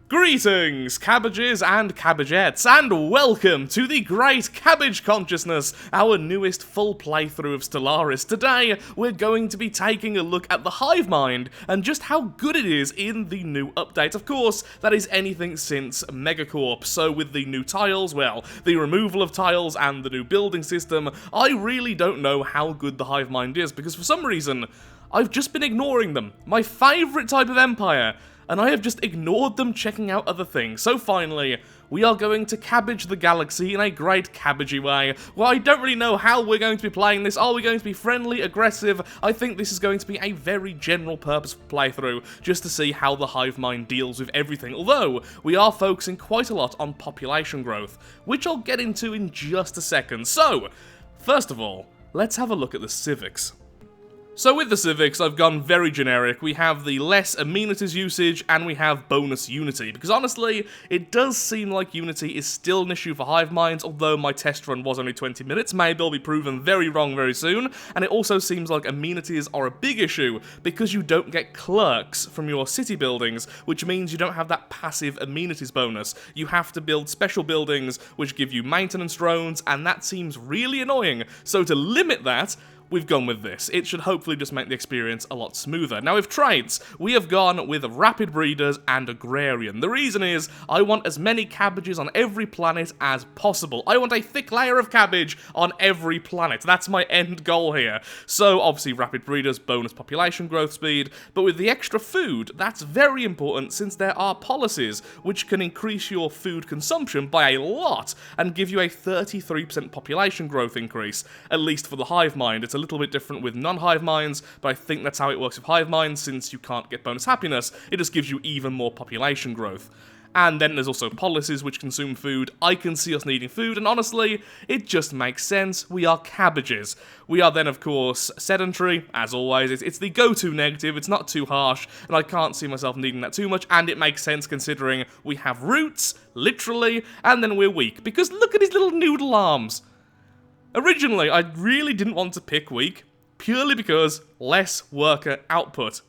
Greetings, cabbages and cabbagettes, and welcome to the Great Cabbage Consciousness, our newest full playthrough of Stellaris. Today, we're going to be taking a look at the Hive Mind, and just how good it is in the new update. Of course, that is anything since Megacorp, so with the new tiles, well, the removal of tiles and the new building system, I really don't know how good the Hive Mind is, because for some reason, I've just been ignoring them. My favourite type of empire. And I have just ignored them checking out other things. So finally, we are going to cabbage the galaxy in a great cabbagey way. Well, I don't really know how we're going to be playing this. Are we going to be friendly, aggressive? I think this is going to be a very general purpose playthrough, just to see how the Hive Mind deals with everything. Although, we are focusing quite a lot on population growth, which I'll get into in just a second. So, first of all, let's have a look at the civics. So with the civics, I've gone very generic. We have the less amenities usage, and we have bonus unity, because honestly, it does seem like unity is still an issue for Hive Minds, although my test run was only 20 minutes. Maybe I'll be proven very wrong very soon, and it also seems like amenities are a big issue, because you don't get clerks from your city buildings, which means you don't have that passive amenities bonus. You have to build special buildings, which give you maintenance drones, and that seems really annoying. So to limit that, we've gone with this. It should hopefully just make the experience a lot smoother. Now with traits, we have gone with rapid breeders and agrarian. The reason is, I want as many cabbages on every planet as possible. I want a thick layer of cabbage on every planet. That's my end goal here. So obviously rapid breeders, bonus population growth speed, but with the extra food, that's very important since there are policies which can increase your food consumption by a lot and give you a 33% population growth increase, at least for the Hive Mind. It's a little bit different with non-Hive Minds, but I think that's how it works with Hive Minds, since you can't get bonus happiness, it just gives you even more population growth. And then there's also policies which consume food. I can see us needing food, and honestly, it just makes sense. We are cabbages. We are then, of course, sedentary, as always. It's the go-to negative, it's not too harsh, and I can't see myself needing that too much, and it makes sense considering we have roots, literally, and then we're weak. Because look at his little noodle arms! Originally, I really didn't want to pick weak, purely because less worker output.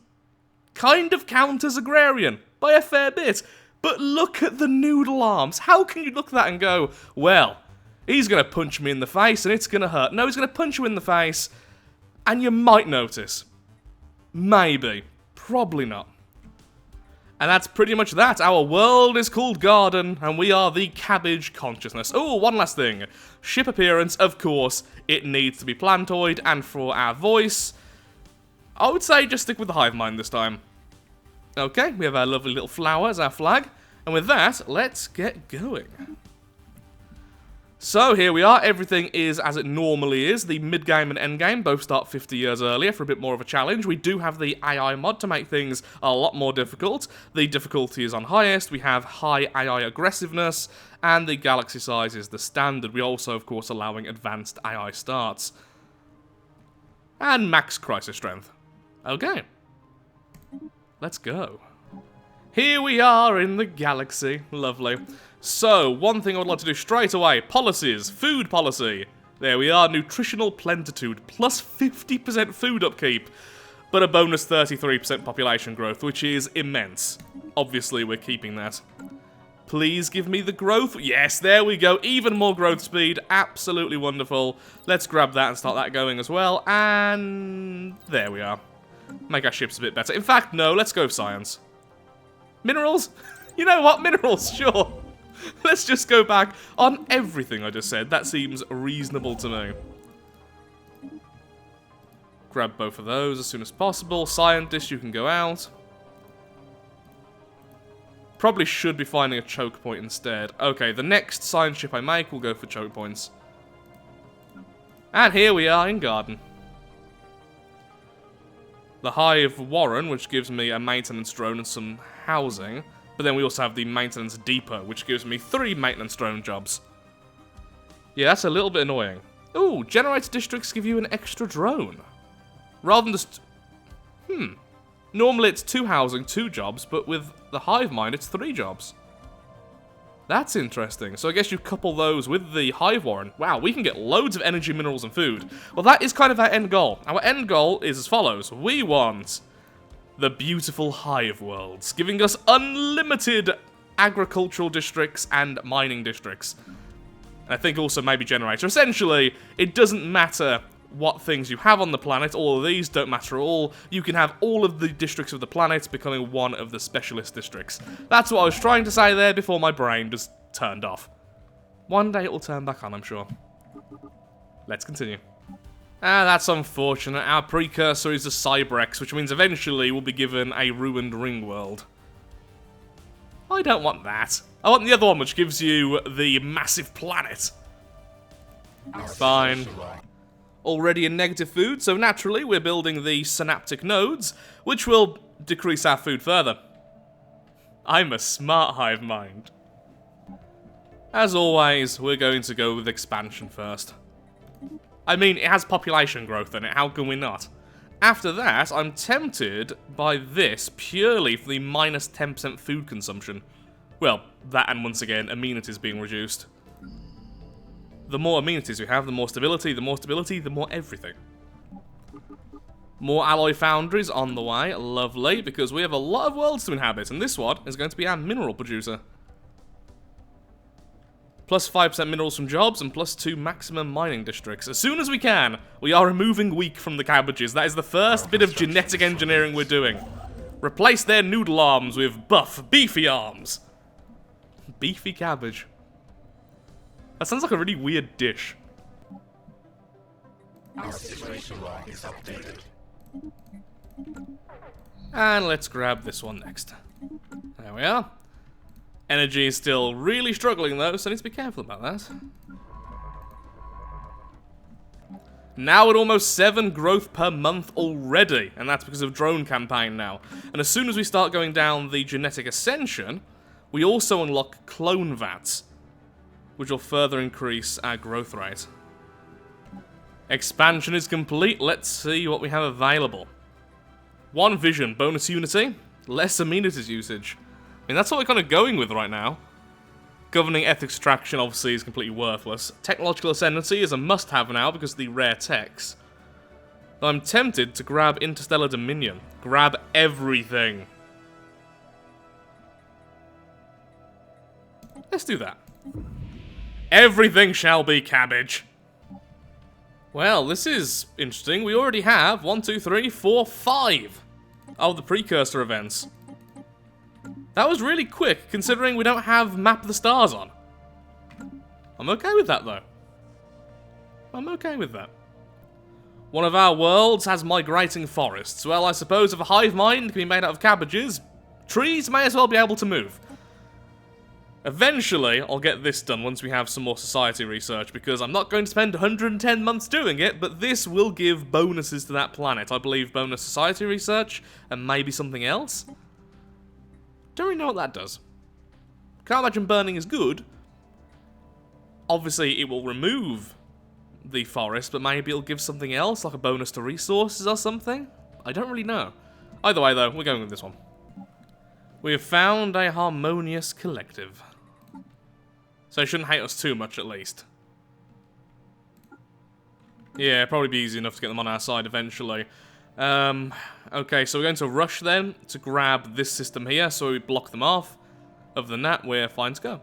Kind of counters agrarian, by a fair bit, but look at the noodle arms. How can you look at that and go, well, he's going to punch me in the face and it's going to hurt. No, he's going to punch you in the face, and you might notice. Maybe. Probably not. And that's pretty much that. Our world is called Garden, and we are the Cabbage Consciousness. Oh, one last thing. Ship appearance, of course, it needs to be plantoid, and for our voice, I would say just stick with the Hive Mind this time. Okay, we have our lovely little flower as our flag, and with that, let's get going. So here we are, everything is as it normally is. The mid-game and end-game both start 50 years earlier for a bit more of a challenge. We do have the AI mod to make things a lot more difficult. The difficulty is on highest, we have high AI aggressiveness, and the galaxy size is the standard. We're also, of course, allowing advanced AI starts. And max crisis strength. Okay. Let's go. Here we are in the galaxy. Lovely. So, one thing I would like to do straight away. Policies. Food policy. There we are. Nutritional plentitude. Plus 50% food upkeep. But a bonus 33% population growth, which is immense. Obviously, we're keeping that. Please give me the growth. Yes, there we go. Even more growth speed. Absolutely wonderful. Let's grab that and start that going as well. And there we are. Make our ships a bit better. In fact, no. Let's go with science. Minerals? You know what? Minerals, sure. Let's just go back on everything I just said. That seems reasonable to me. Grab both of those as soon as possible. Scientist, you can go out. Probably should be finding a choke point instead. Okay, the next science ship I make will go for choke points. And here we are in Garden. The Hive Warren, which gives me a maintenance drone and some housing. But then we also have the maintenance depot, which gives me 3 maintenance drone jobs. Yeah, that's a little bit annoying. Ooh, generator districts give you an extra drone. Rather than just... Normally it's 2 housing, 2 jobs, but with the Hive Mind it's 3 jobs. That's interesting. So I guess you couple those with the Hive Warren. Wow, we can get loads of energy, minerals, and food. Well, that is kind of our end goal. Our end goal is as follows. We want the beautiful Hive worlds, giving us unlimited agricultural districts and mining districts. And I think also maybe generator. Essentially, it doesn't matter what things you have on the planet, all of these don't matter at all. You can have all of the districts of the planet becoming one of the specialist districts. That's what I was trying to say there before my brain just turned off. One day it will turn back on, I'm sure. Let's continue. Ah, that's unfortunate. Our precursor is a Cybrex, which means eventually we'll be given a ruined ring world. I don't want that. I want the other one, which gives you the massive planet. Fine. Already in negative food, so naturally we're building the synaptic nodes, which will decrease our food further. I'm a smart hive mind. As always, we're going to go with expansion first. I mean, it has population growth in it, how can we not? After that, I'm tempted by this purely for the minus 10% food consumption. Well, that and once again, amenities being reduced. The more amenities we have, the more stability, the more everything. More alloy foundries on the way, lovely, because we have a lot of worlds to inhabit, and this one is going to be our mineral producer. Plus 5% minerals from jobs, and plus 2 maximum mining districts. As soon as we can, we are removing wheat from the cabbages. That is the first bit of genetic engineering we're doing. Replace their noodle arms with buff, beefy arms. Beefy cabbage. That sounds like a really weird dish. Our situation log is updated. And let's grab this one next. There we are. Energy is still really struggling though, so I need to be careful about that. Now at almost 7 growth per month already, and that's because of drone campaign now. And as soon as we start going down the genetic ascension, we also unlock clone vats, which will further increase our growth rate. Expansion is complete, let's see what we have available. 1 vision, bonus unity, less amenities usage. I mean, that's what we're kind of going with right now. Governing ethics extraction obviously is completely worthless. Technological ascendancy is a must-have now because of the rare techs. I'm tempted to grab Interstellar Dominion. Grab everything. Let's do that. Everything shall be cabbage. Well, this is interesting. We already have 1, 2, 3, 4, 5 of the precursor events. That was really quick, considering we don't have Map of the Stars on. I'm okay with that, though. I'm okay with that. One of our worlds has migrating forests. Well, I suppose if a hive mind can be made out of cabbages, trees may as well be able to move. Eventually, I'll get this done once we have some more society research, because I'm not going to spend 110 months doing it, but this will give bonuses to that planet. I believe bonus society research, and maybe something else? Don't really know what that does. Can't imagine burning is good. Obviously, it will remove the forest, but maybe it'll give something else, like a bonus to resources or something? I don't really know. Either way, though, we're going with this one. We have found a harmonious collective. So they shouldn't hate us too much, at least. Yeah, probably be easy enough to get them on our side eventually. Okay, so we're going to rush then to grab this system here, so we block them off. Other than that, we're fine to go.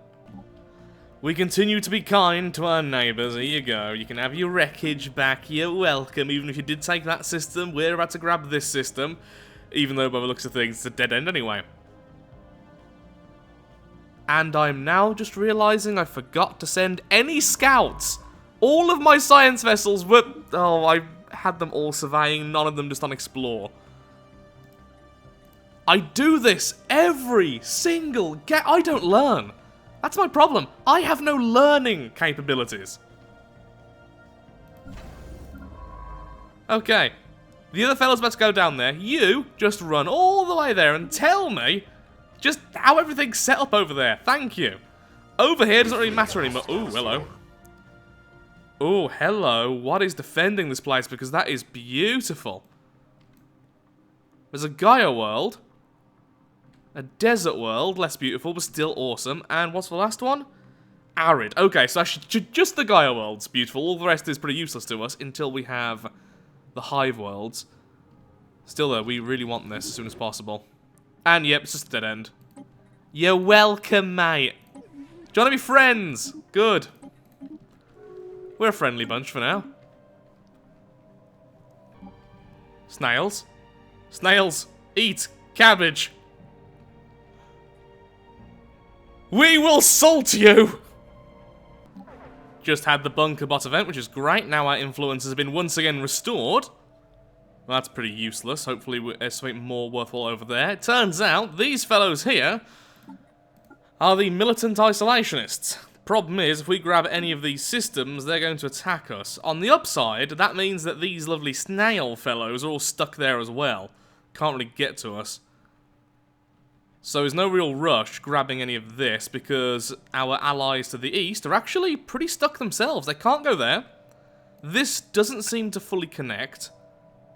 We continue to be kind to our neighbours. Here you go. You can have your wreckage back. You're welcome. Even if you did take that system, we're about to grab this system. Even though by the looks of things, it's a dead end anyway. And I'm now just realising I forgot to send any scouts. All of my science vessels were... Oh, I had them all surveying, none of them just on explore. I do this every single I don't learn. That's my problem. I have no learning capabilities. Okay. The other fella's about to go down there. You just run all the way there and tell me just how everything's set up over there. Thank you. Over here doesn't really matter anymore. Ooh, hello. Oh, hello. What is defending this place? Because that is beautiful. There's a Gaia world. A desert world. Less beautiful, but still awesome. And what's the last one? Arid. Okay, so just the Gaia world's beautiful. All the rest is pretty useless to us until we have the Hive worlds. Still though, we really want this as soon as possible. And yep, it's just a dead end. You're welcome, mate. Do you want to be friends? Good. We're a friendly bunch for now. Snails. Snails, eat cabbage. We will salt you! Just had the bunker bot event, which is great. Now our influence has been once again restored. Well, that's pretty useless. Hopefully there's something more worthwhile over there. It turns out these fellows here are the militant isolationists. Problem is, if we grab any of these systems, they're going to attack us. On the upside, that means that these lovely snail fellows are all stuck there as well. Can't really get to us. So there's no real rush grabbing any of this because our allies to the east are actually pretty stuck themselves. They can't go there. This doesn't seem to fully connect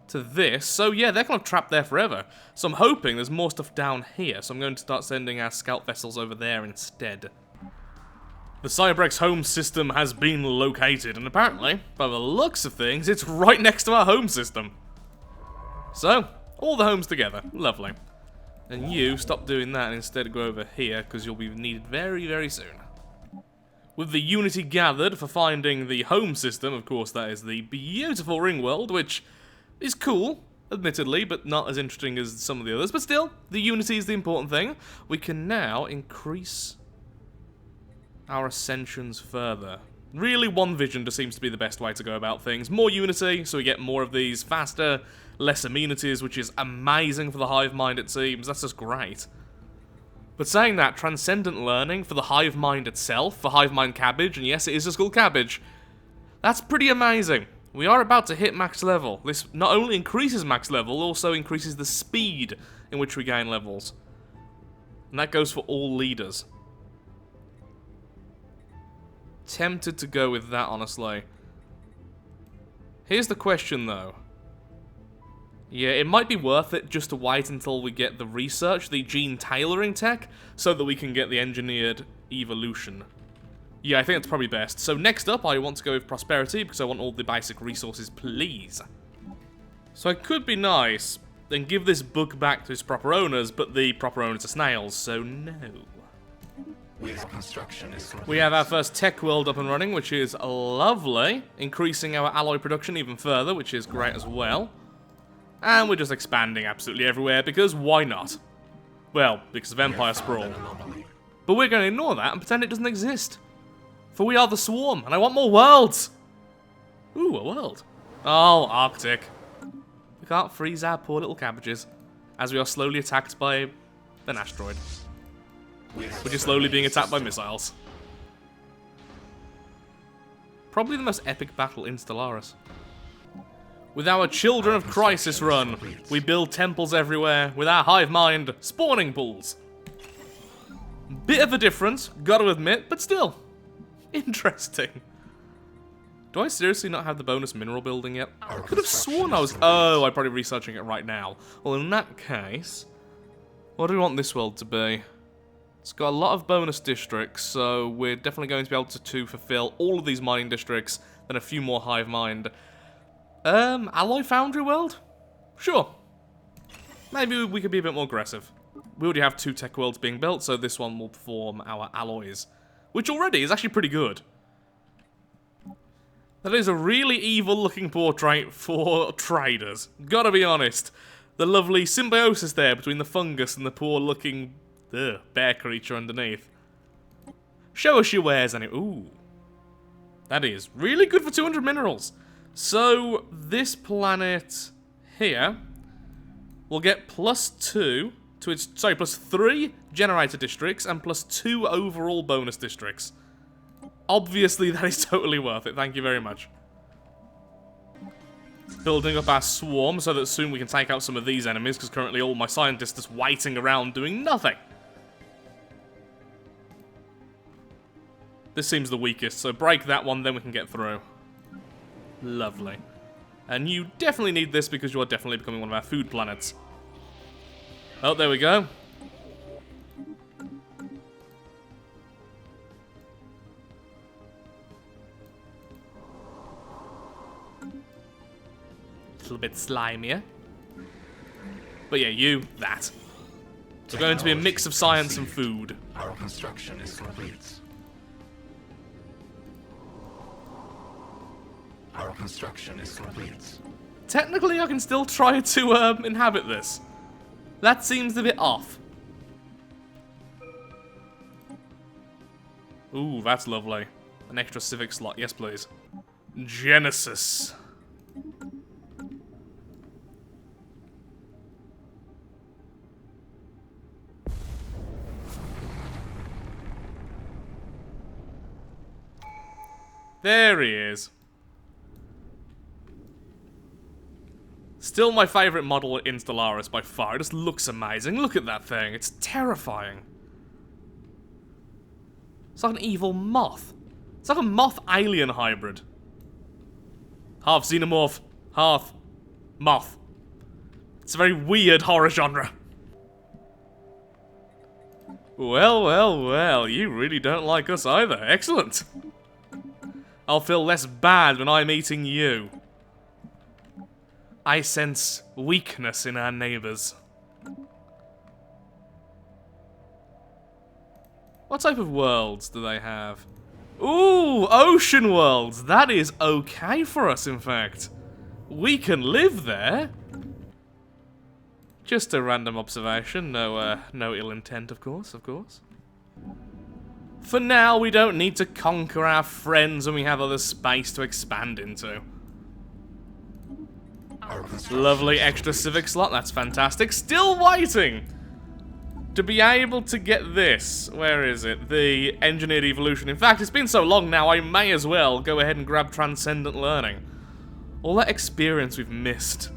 to this. So yeah, they're kind of trapped there forever. So I'm hoping there's more stuff down here. So I'm going to start sending our scout vessels over there instead. The Cybrex home system has been located, and apparently, by the looks of things, it's right next to our home system. So, all the homes together. Lovely. And you, stop doing that and instead go over here, because you'll be needed very, very soon. With the unity gathered for finding the home system, of course that is the beautiful ring world, which is cool, admittedly, but not as interesting as some of the others. But still, the unity is the important thing. We can now increase our ascensions further. Really, one vision just seems to be the best way to go about things. More unity, so we get more of these faster, less amenities, which is amazing for the hive mind, it seems. That's just great. But saying that, transcendent learning for the hive mind itself, for hive mind cabbage, and yes, it is just called cabbage, that's pretty amazing. We are about to hit max level. This not only increases max level, also increases the speed in which we gain levels. And that goes for all leaders. Tempted to go with that, honestly. Here's the question, though. Yeah, it might be worth it just to wait until we get the research, the gene tailoring tech, so that we can get the engineered evolution. Yeah, I think that's probably best. So next up, I want to go with prosperity, because I want all the basic resources, please. So I could be nice and give this book back to its proper owners, but the proper owners are snails, so no. We have our first tech world up and running, which is lovely. Increasing our alloy production even further, which is great as well. And we're just expanding absolutely everywhere, because why not? Well, because of Empire Sprawl. But we're going to ignore that and pretend it doesn't exist. For we are the Swarm, and I want more worlds! Ooh, a world. Oh, Arctic. We can't freeze our poor little cabbages, as we are slowly attacked by an asteroid. Which is slowly being attacked by missiles. Probably the most epic battle in Stellaris. With our Children of Crisis run, we build temples everywhere with our hive mind spawning pools. Bit of a difference, gotta admit, but still interesting. Do I seriously not have the bonus mineral building yet? I could have sworn I was... Oh, I'm probably researching it right now. Well, in that case, what do we want this world to be? It's got a lot of bonus districts, so we're definitely going to be able to fulfill all of these mining districts, then a few more hive mind. Alloy Foundry world? Sure. Maybe we could be a bit more aggressive. We already have 2 tech worlds being built, so this one will form our alloys. Which already is actually pretty good. That is a really evil-looking portrait for traders. Gotta be honest. The lovely symbiosis there between the fungus and the poor-looking bear creature underneath. Show us your wares, and ooh. That is really good for 200 minerals. So, this planet here will get +2 to its, sorry, +3 generator districts and +2 overall bonus districts. Obviously, that is totally worth it. Thank you very much. Building up our swarm so that soon we can take out some of these enemies, because currently all my scientists are just waiting around doing nothing. This seems the weakest, so break that one, then we can get through. Lovely. And you definitely need this because you are definitely becoming one of our food planets. Oh, there we go. A little bit slimier. But yeah, you, that. It's going to be a mix of science and food. Our construction is complete. Our construction is complete. Technically, I can still try to inhabit this. That seems a bit off. Ooh, that's lovely. An extra civic slot. Yes, please. Genesis. There he is. Still my favourite model in Stellaris by far. It just looks amazing. Look at that thing. It's terrifying. It's like an evil moth. It's like a moth-alien hybrid. Half xenomorph, half moth. It's a very weird horror genre. Well, well, well. You really don't like us either. Excellent. I'll feel less bad when I'm eating you. I sense weakness in our neighbours. What type of worlds do they have? Ooh, ocean worlds. That is okay for us, in fact. We can live there. Just a random observation. No ill intent, of course, For now, we don't need to conquer our friends when we have other space to expand into. Lovely extra civic slot, that's fantastic. Still waiting to be able to get this. Where is it? The engineered evolution. In fact, it's been so long now, I may as well go ahead and grab transcendent learning. All that experience we've missed.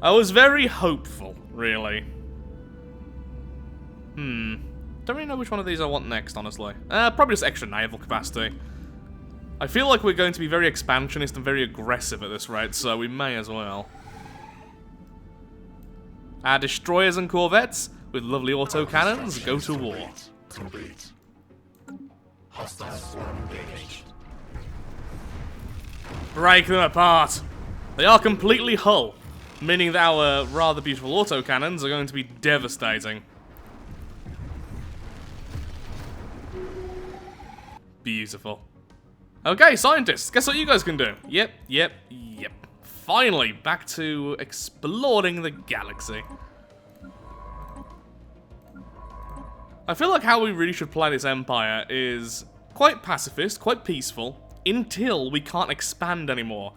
I was very hopeful, really. Don't really know which one of these I want next, honestly. Probably just extra naval capacity. I feel like we're going to be very expansionist and very aggressive at this rate, so we may as well. Our destroyers and corvettes, with lovely autocannons, go to war. Complete. Hostile swarm engaged. Break them apart. They are completely hull, meaning that our rather beautiful autocannons are going to be devastating. Beautiful. Okay, scientists, guess what you guys can do? Yep. Finally, back to exploring the galaxy. I feel like how we really should play this empire is quite pacifist, quite peaceful, until we can't expand anymore.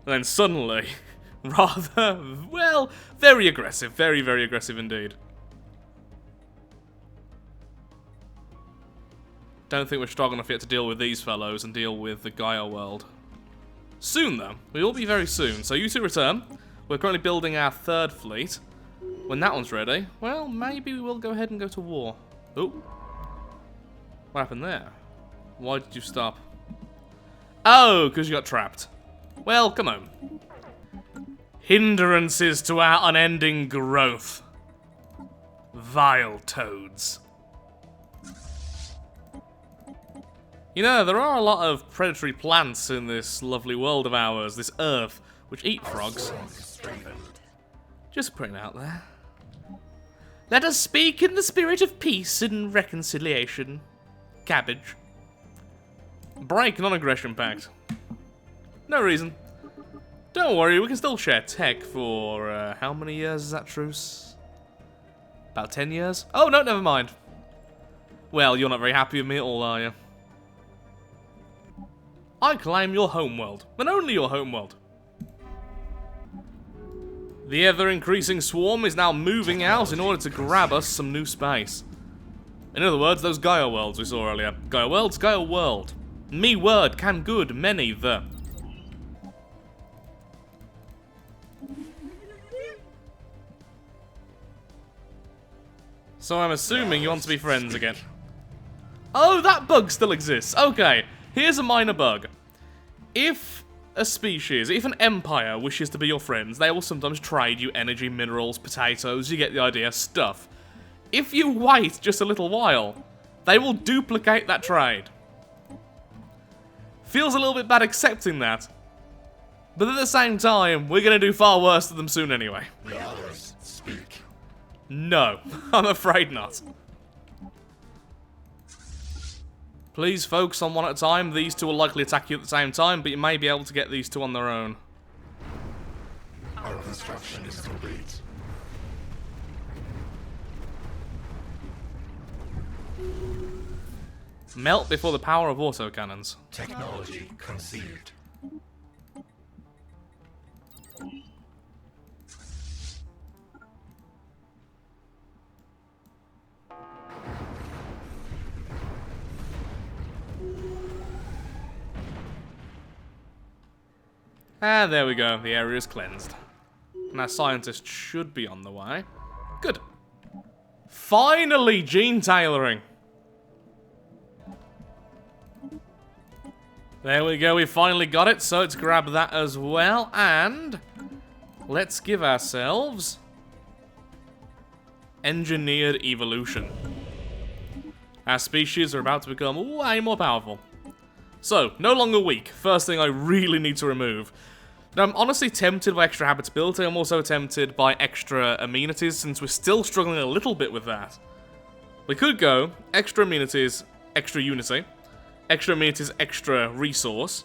And then suddenly, rather, well, very aggressive. Very, very aggressive indeed. Don't think we're strong enough yet to deal with these fellows and deal with the Gaia world. Soon, though. We will be very soon. So you two return. We're currently building our third fleet. When that one's ready, well, maybe we will go ahead and go to war. Oh. What happened there? Why did you stop? Oh, because you got trapped. Well, come on. Hindrances to our unending growth. Vile toads. You know, there are a lot of predatory plants in this lovely world of ours, this Earth, which eat frogs. Just putting it out there. Let us speak in the spirit of peace and reconciliation. Cabbage. Break non-aggression pact. No reason. Don't worry, we can still share tech for, how many years is that truce? About 10 years? Oh, no, never mind. Well, you're not very happy with me at all, are you? I claim your homeworld, and only your homeworld. The ever-increasing swarm is now moving out in order to grab us some new space. In other words, those Gaia worlds we saw earlier. Gaia worlds, Gaia world. Me word can good many the. So I'm assuming you want to be friends again. Oh, that bug still exists. Okay. Here's a minor bug. If a species, if an empire wishes to be your friends, they will sometimes trade you energy, minerals, potatoes, you get the idea, stuff. If you wait just a little while, they will duplicate that trade. Feels a little bit bad accepting that. But at the same time, we're going to do far worse to them soon anyway. The others No, I'm afraid not. Please focus on one at a time. These two will likely attack you at the same time, but you may be able to get these two on their own. Our construction is complete. Melt before the power of autocannons. Technology conceived. And there we go, the area is cleansed. And our scientist should be on the way. Good. Finally, gene tailoring. There we go, we finally got it, so let's grab that as well, and let's give ourselves engineered evolution. Our species are about to become way more powerful. So, no longer weak. First thing I really need to remove. Now, I'm honestly tempted by extra habitability. I'm also tempted by extra amenities, since we're still struggling a little bit with that. We could go extra amenities, extra unity. Extra amenities, extra resource.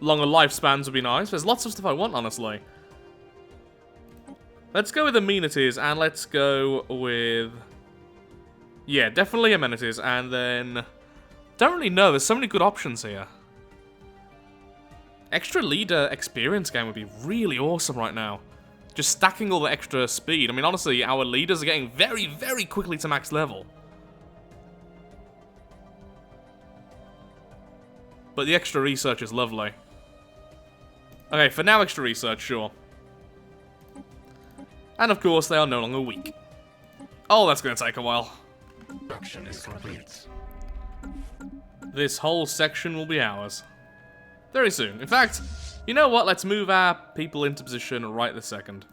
Longer lifespans would be nice. There's lots of stuff I want, honestly. Let's go with amenities, and let's go with... yeah, definitely amenities, and then... don't really know, there's so many good options here. Extra leader experience game would be really awesome right now. Just stacking all the extra speed. I mean, honestly, our leaders are getting very, very quickly to max level. But the extra research is lovely. Okay, for now, extra research, sure. And of course, they are no longer weak. Oh, that's going to take a while. Construction is complete. This whole section will be ours. Very soon. In fact, you know what? Let's move our people into position right this second.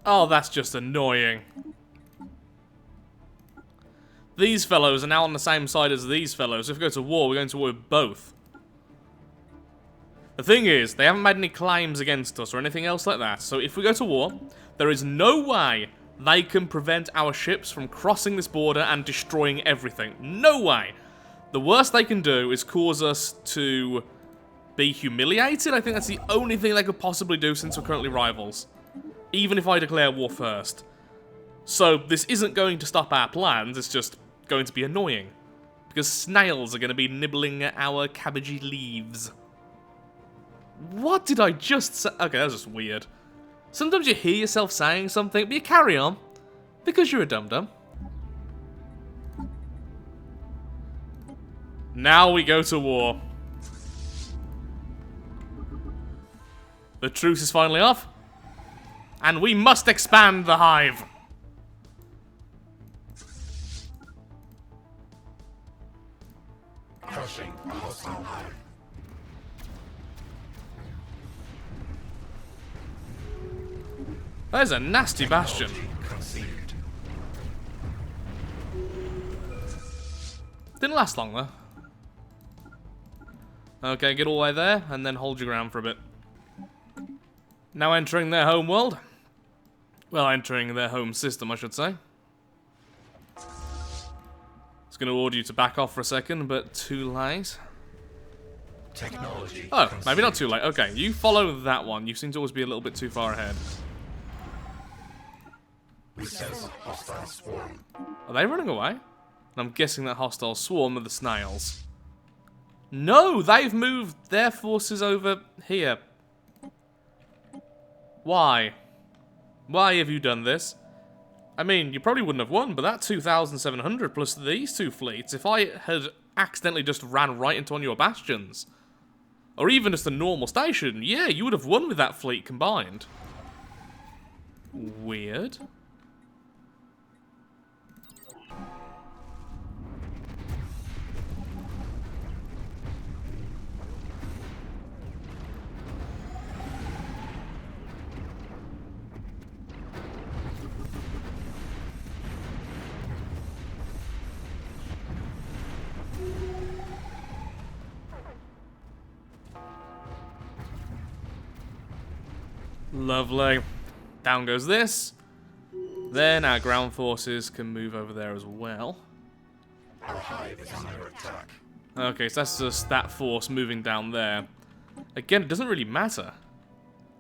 Oh, that's just annoying. These fellows are now on the same side as these fellows. If we go to war, we're going to war with both. The thing is, they haven't made any claims against us or anything else like that. So if we go to war, there is no way they can prevent our ships from crossing this border and destroying everything. No way. The worst they can do is cause us to be humiliated. I think that's the only thing they could possibly do since we're currently rivals. Even if I declare war first. So this isn't going to stop our plans, it's just going to be annoying. Because snails are going to be nibbling at our cabbagey leaves. What did I just say? Okay, that was just weird. Sometimes you hear yourself saying something, but you carry on. Because you're a dum-dum. Now we go to war. The truce is finally off. And we must expand the Hive. Crushing a hostile hive. That is a nasty bastion. Conceived. Didn't last long though. Okay, get all the way there, and then hold your ground for a bit. Now entering their home world. Well, entering their home system, I should say. It's going to order you to back off for a second, but too late. Technology. Oh, maybe not too late. Okay, you follow that one. You seem to always be a little bit too far ahead. We sense a hostile swarm. Are they running away? And I'm guessing that hostile swarm are the snails. No, they've moved their forces over here. Why? Why have you done this? I mean, you probably wouldn't have won, but that 2,700 plus these two fleets, if I had accidentally just ran right into one of your bastions, or even just a normal station, yeah, you would have won with that fleet combined. Weird. Lovely. Down goes this. Then our ground forces can move over there as well. Our hive is under attack. Okay, so that's just that force moving down there. Again, it doesn't really matter.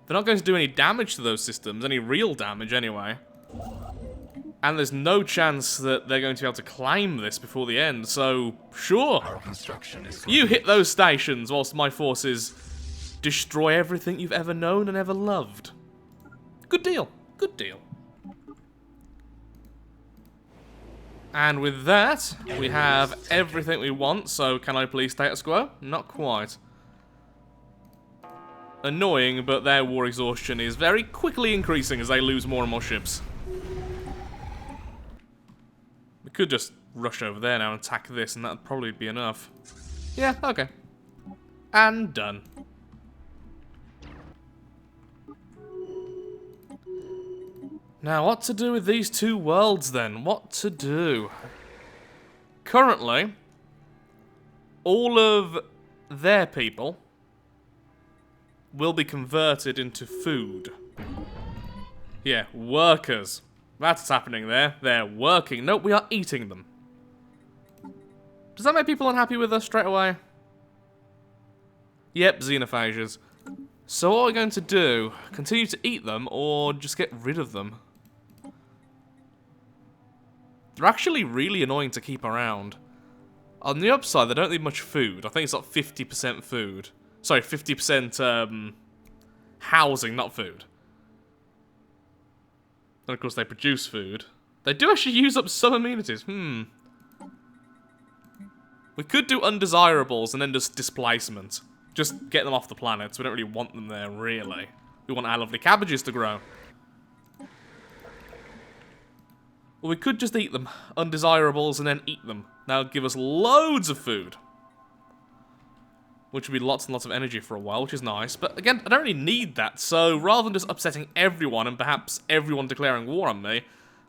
They're not going to do any damage to those systems, any real damage anyway. And there's no chance that they're going to be able to claim this before the end, so sure. Our construction is You hit those stations whilst my forces destroy everything you've ever known and ever loved. Good deal. Good deal. And with that, we have everything we want, so can I please status quo? Not quite. Annoying, but their war exhaustion is very quickly increasing as they lose more and more ships. We could just rush over there now and attack this, and that'd probably be enough. Yeah, okay. And done. Now, what to do with these two worlds, then? What to do? Currently, all of their people will be converted into food. Yeah, workers. That's what's happening there. They're working. No, we are eating them. Does that make people unhappy with us straight away? Yep, xenophages. So what are we going to do? Continue to eat them, or just get rid of them? They're actually really annoying to keep around. On the upside, they don't need much food. I think it's like 50% food. Sorry, 50% housing, not food. And of course they produce food. They do actually use up some amenities. We could do undesirables and then just displacement. Just get them off the planet. We don't really want them there, really. We want our lovely cabbages to grow. Well, we could just eat them. Undesirables and then eat them. That would give us loads of food. Which would be lots and lots of energy for a while, which is nice. But again, I don't really need that. So rather than just upsetting everyone and perhaps everyone declaring war on me,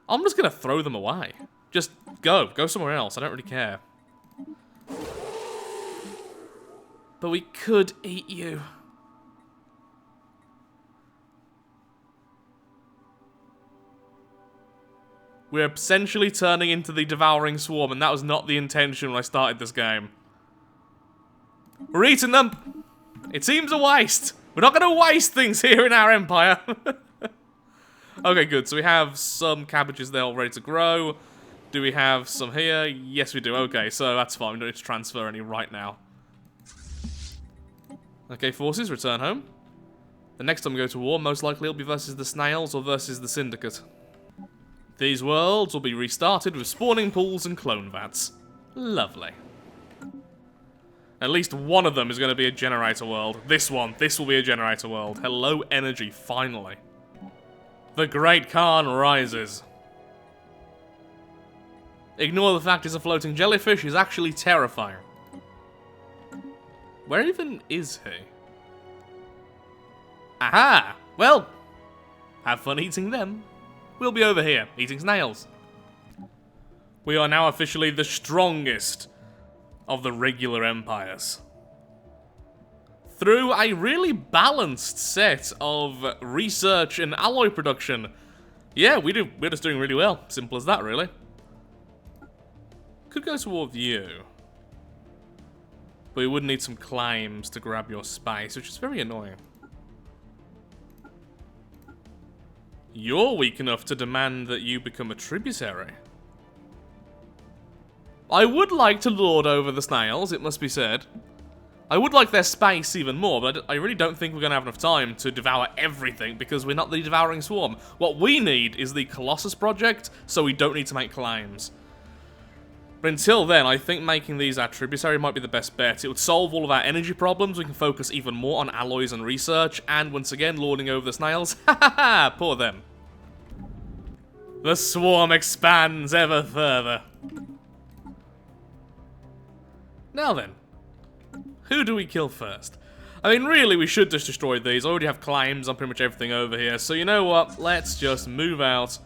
I'm just going to throw them away. Just go. Go somewhere else. I don't really care. But we could eat you. We're essentially turning into the devouring swarm, and that was not the intention when I started this game. We're eating them! It seems a waste! We're not going to waste things here in our empire! Okay, good. So we have some cabbages there all ready to grow. Do we have some here? Yes, we do. Okay, so that's fine. We don't need to transfer any right now. Okay, forces, return home. The next time we go to war, most likely it'll be versus the snails or versus the syndicate. These worlds will be restarted with spawning pools and clone vats. Lovely. At least one of them is going to be a generator world. This one. This will be a generator world. Hello, energy, finally. The Great Khan rises. Ignore the fact he's a floating jellyfish. He's actually terrifying. Where even is he? Aha! Well, have fun eating them. We'll be over here, eating snails. We are now officially the strongest of the regular empires. Through a really balanced set of research and alloy production. Yeah, we're just doing really well. Simple as that, really. Could go to war with you. But we would need some claims to grab your space, which is very annoying. You're weak enough to demand that you become a tributary. I would like to lord over the snails, it must be said. I would like their space even more, but I really don't think we're going to have enough time to devour everything because we're not the devouring swarm. What we need is the Colossus project, so we don't need to make claims. But until then, I think making these our tributary might be the best bet. It would solve all of our energy problems, we can focus even more on alloys and research, and once again, lording over the snails. Ha ha ha! Poor them. The swarm expands ever further. Now then, who do we kill first? I mean, really, we should just destroy these. I already have claims on pretty much everything over here, so you know what? Let's just move out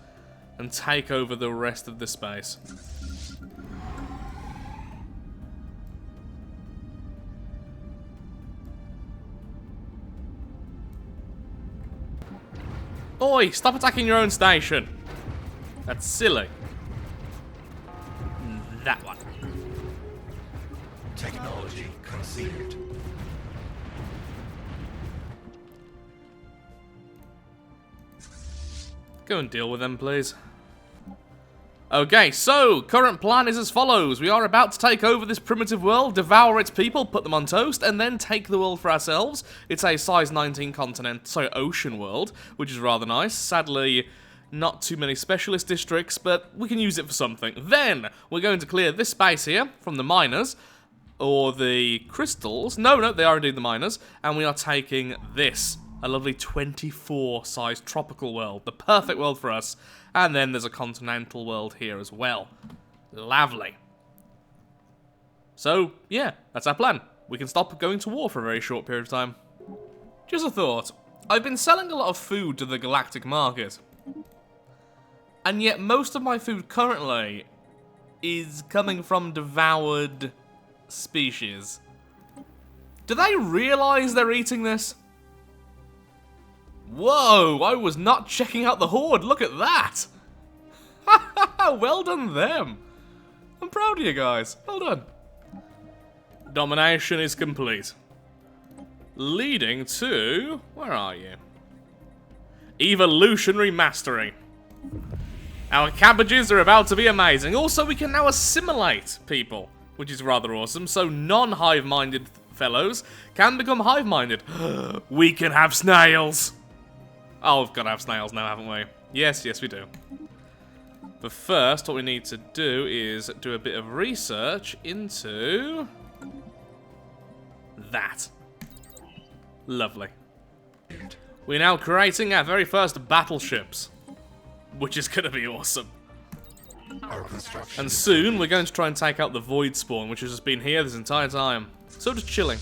and take over the rest of this space. Oi, stop attacking your own station. That's silly. That one. Technology conceded. Go and deal with them, please. Okay, so, current plan is as follows. We are about to take over this primitive world, devour its people, put them on toast, and then take the world for ourselves. It's a size 19 ocean world, which is rather nice. Sadly, not too many specialist districts, but we can use it for something. Then, we're going to clear this space here from the miners, or the crystals. No, they are indeed the miners, and we are taking this. A lovely 24-size tropical world. The perfect world for us. And then there's a continental world here as well. Lovely. So, yeah, that's our plan. We can stop going to war for a very short period of time. Just a thought. I've been selling a lot of food to the galactic market. And yet most of my food currently is coming from devoured species. Do they realise they're eating this? Whoa, I was not checking out the horde, look at that! Well done them! I'm proud of you guys, well done. Domination is complete. Leading to... where are you? Evolutionary Mastery. Our cabbages are about to be amazing. Also, we can now assimilate people, which is rather awesome, so non-hive-minded fellows can become hive-minded. We can have snails! Oh, we've got to have snails now, haven't we? Yes, we do. But first, what we need to do is do a bit of research into... that. Lovely. We're now creating our very first battleships, which is going to be awesome. And soon, we're going to try and take out the Void Spawn, which has just been here this entire time. So just chilling.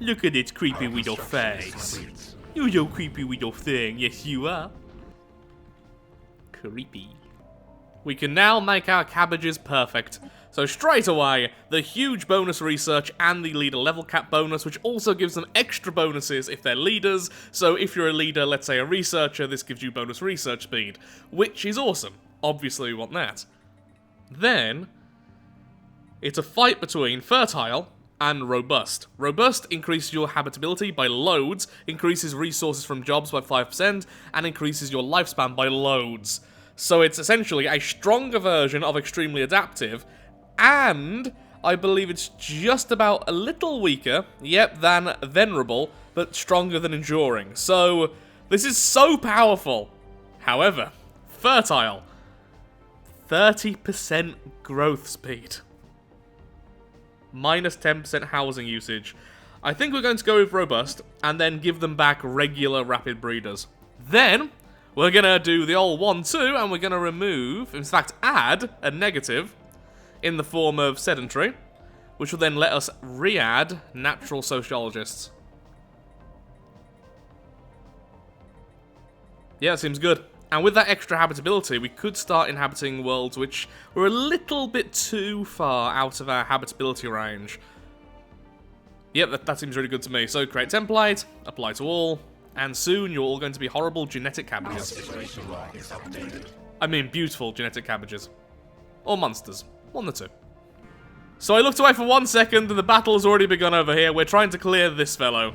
Look at it, creepy with your face. You're so creepy with your thing. Yes, you are. Creepy. We can now make our cabbages perfect. So straight away, the huge bonus research and the leader level cap bonus, which also gives them extra bonuses if they're leaders. So if you're a leader, let's say a researcher, this gives you bonus research speed, which is awesome. Obviously, we want that. Then, it's a fight between fertile and robust. Robust increases your habitability by loads, increases resources from jobs by 5%, and increases your lifespan by loads. So it's essentially a stronger version of extremely adaptive, and I believe it's just about a little weaker, than venerable, but stronger than enduring. So this is so powerful. However, fertile, 30% growth speed. Minus 10% housing usage. I think we're going to go with robust, and then give them back regular rapid breeders. Then, we're going to do the old 1-2, and we're going to remove, in fact, add a negative in the form of sedentary, which will then let us re-add natural sociologists. Yeah, that seems good. And with that extra habitability, we could start inhabiting worlds which were a little bit too far out of our habitability range. Yep, that seems really good to me. So create template, apply to all, and soon you're all going to be horrible genetic cabbages. I mean beautiful genetic cabbages. Or monsters. One of the two. So I looked away for 1 second and the battle has already begun over here. We're trying to clear this fellow.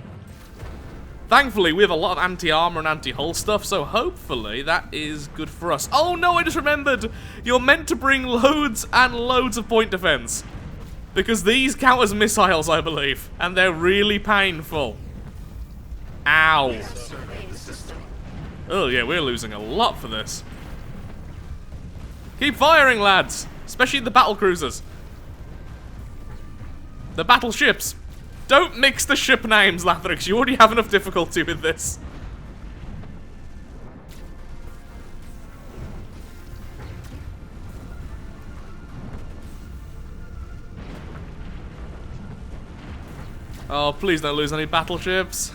Thankfully, we have a lot of anti-armor and anti-hull stuff, so hopefully that is good for us. Oh no, I just remembered! You're meant to bring loads and loads of point defense. Because these count as missiles, I believe. And they're really painful. Ow. Oh yeah, we're losing a lot for this. Keep firing, lads! Especially the battle cruisers. The battleships. Don't mix the ship names, Lathrix. You already have enough difficulty with this. Oh, please don't lose any battleships.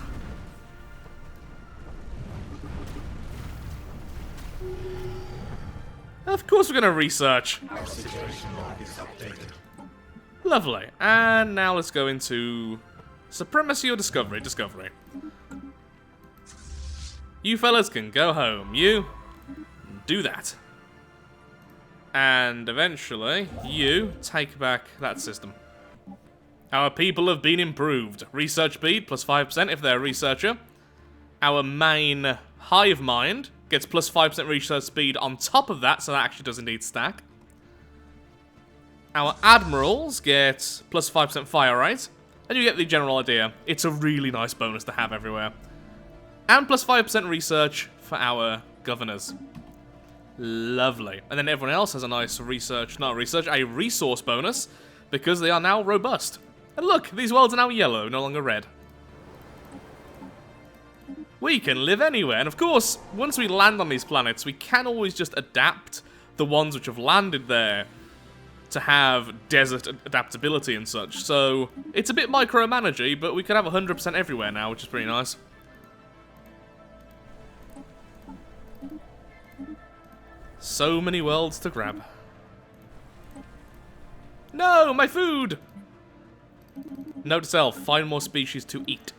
Of course we're going to research. Our situation log is updated. Lovely. And now let's go into supremacy or discovery. Discovery. You fellas can go home. You do that. And eventually, you take back that system. Our people have been improved. Research speed plus 5% if they're a researcher. Our main hive mind gets plus 5% research speed on top of that, so that actually does indeed stack. Our admirals get plus 5% fire rate. And you get the general idea. It's a really nice bonus to have everywhere. And plus 5% research for our governors. Lovely. And then everyone else has a nice a resource bonus, because they are now robust. And look, these worlds are now yellow, no longer red. We can live anywhere, and of course, once we land on these planets, we can always just adapt the ones which have landed there to have desert adaptability and such. So, it's a bit micromanagey, but we can have 100% everywhere now, which is pretty nice. So many worlds to grab. No, my food! Note to self, find more species to eat.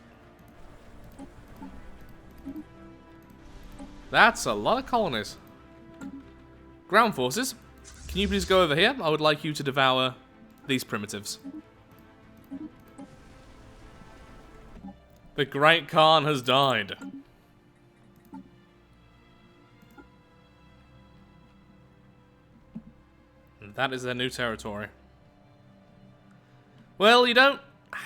That's a lot of colonies. Ground forces, can you please go over here? I would like you to devour these primitives. The Great Khan has died. And that is their new territory. Well, you don't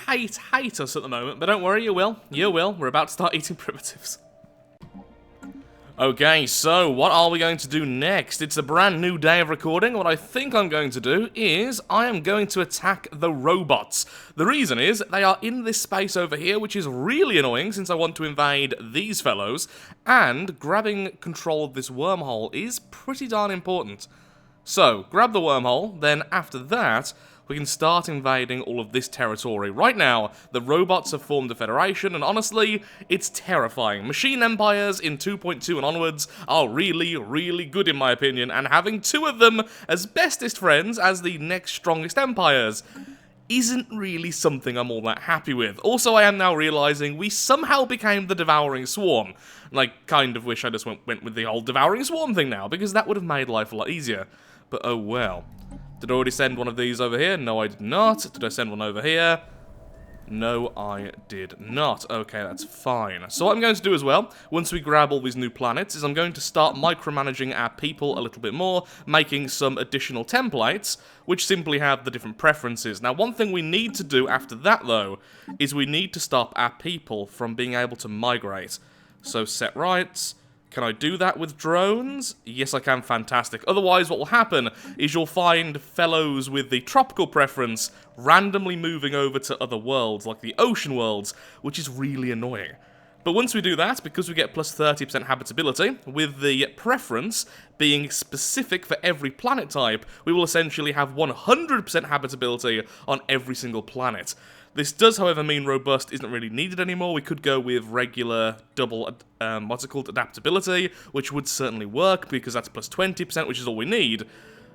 hate us at the moment, but don't worry, you will. You will. We're about to start eating primitives. Okay, so what are we going to do next? It's a brand new day of recording. What I think I'm going to do is I am going to attack the robots. The reason is they are in this space over here, which is really annoying since I want to invade these fellows, and grabbing control of this wormhole is pretty darn important. So, grab the wormhole, then after that, we can start invading all of this territory. Right now, the robots have formed a federation, and honestly, it's terrifying. Machine empires in 2.2 and onwards are really, really good in my opinion, and having two of them as bestest friends as the next strongest empires isn't really something I'm all that happy with. Also, I am now realizing we somehow became the Devouring Swarm. And I kind of wish I just went with the whole Devouring Swarm thing now, because that would have made life a lot easier. But oh well. Did I already send one of these over here? No, I did not. Did I send one over here? No, I did not. Okay, that's fine. So what I'm going to do as well, once we grab all these new planets, is I'm going to start micromanaging our people a little bit more, making some additional templates, which simply have the different preferences. Now, one thing we need to do after that, though, is we need to stop our people from being able to migrate. So set rights. Can I do that with drones? Yes, I can. Fantastic. Otherwise, what will happen is you'll find fellows with the tropical preference randomly moving over to other worlds, like the ocean worlds, which is really annoying. But once we do that, because we get plus 30% habitability, with the preference being specific for every planet type, we will essentially have 100% habitability on every single planet. This does, however, mean robust isn't really needed anymore. We could go with regular double, adaptability, which would certainly work, because that's plus 20%, which is all we need.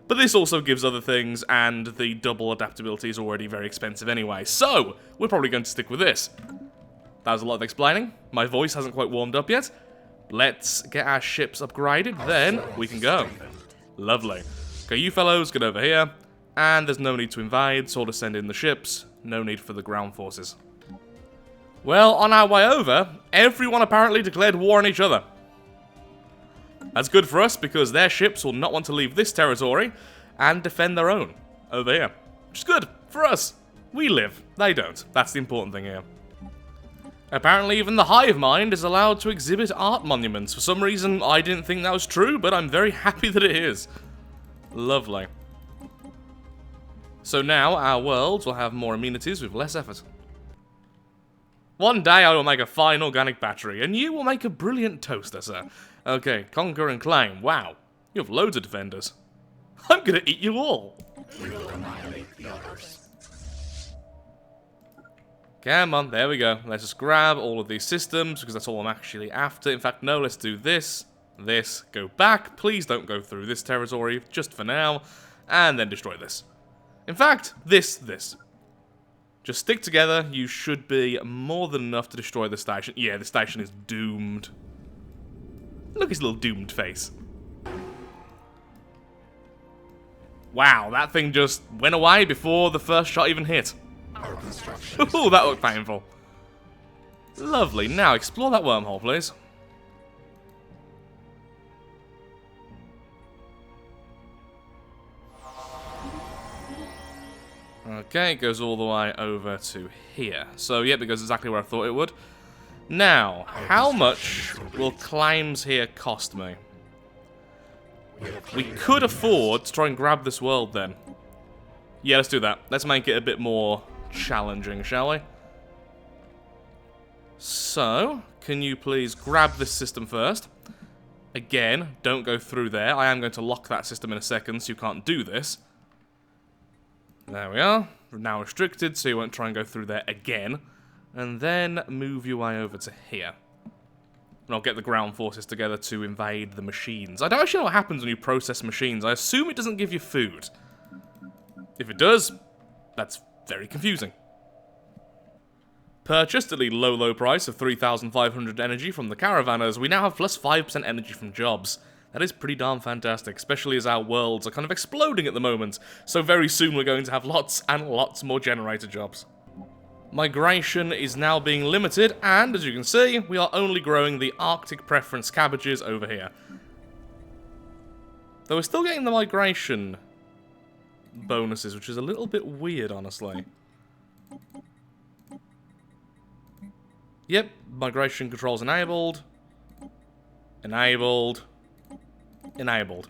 But this also gives other things, and the double adaptability is already very expensive anyway. So, we're probably going to stick with this. That was a lot of explaining. My voice hasn't quite warmed up yet. Let's get our ships upgraded, then we can go. Lovely. Okay, you fellows, get over here. And there's no need to invade, so I'll just send in the ships. No need for the ground forces. Well, on our way over, everyone apparently declared war on each other. That's good for us, because their ships will not want to leave this territory and defend their own over here. Which is good for us. We live. They don't. That's the important thing here. Apparently even the Hive Mind is allowed to exhibit art monuments. For some reason, I didn't think that was true, but I'm very happy that it is. Lovely. So now, our worlds will have more amenities with less effort. One day I will make a fine organic battery, and you will make a brilliant toaster, sir. Okay, conquer and claim. Wow, you have loads of defenders. I'm gonna eat you all. We will annihilate the others. Come on, there we go. Let's just grab all of these systems, because that's all I'm actually after. In fact, no, let's do this, go back. Please don't go through this territory, just for now, and then destroy this. In fact, this. Just stick together, you should be more than enough to destroy the station. Yeah, the station is doomed. Look at his little doomed face. Wow, that thing just went away before the first shot even hit. Our construction. Ooh, that looked painful. Lovely. Now, explore that wormhole, please. Okay, it goes all the way over to here. So, yep, it goes exactly where I thought it would. Now, how much will claims here cost me? We could afford to try and grab this world, then. Yeah, let's do that. Let's make it a bit more challenging, shall we? So, can you please grab this system first? Again, don't go through there. I am going to lock that system in a second, so you can't do this. There we are. We're now restricted, so you won't try and go through there again. And then move your way over to here. And I'll get the ground forces together to invade the machines. I don't actually know what happens when you process machines. I assume it doesn't give you food. If it does, that's very confusing. Purchased at the low price of 3,500 energy from the caravanners, we now have plus 5% energy from jobs. That is pretty darn fantastic, especially as our worlds are kind of exploding at the moment. So very soon we're going to have lots and lots more generator jobs. Migration is now being limited, and as you can see, we are only growing the Arctic preference cabbages over here. Though we're still getting the migration bonuses, which is a little bit weird, honestly. Yep, migration controls enabled. Enabled. Enabled.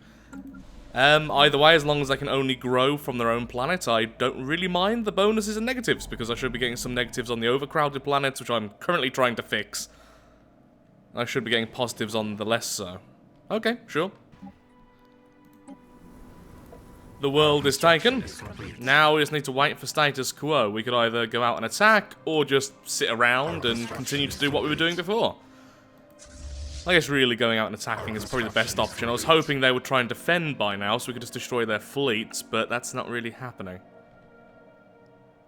Either way, as long as they can only grow from their own planet, I don't really mind the bonuses and negatives, because I should be getting some negatives on the overcrowded planets, which I'm currently trying to fix. I should be getting positives on the less so. Okay, sure. The world is taken. Now we just need to wait for status quo. We could either go out and attack, or just sit around and continue to do what we were doing before. I guess really going out and attacking is probably the best option. I was hoping they would try and defend by now, so we could just destroy their fleets, but that's not really happening.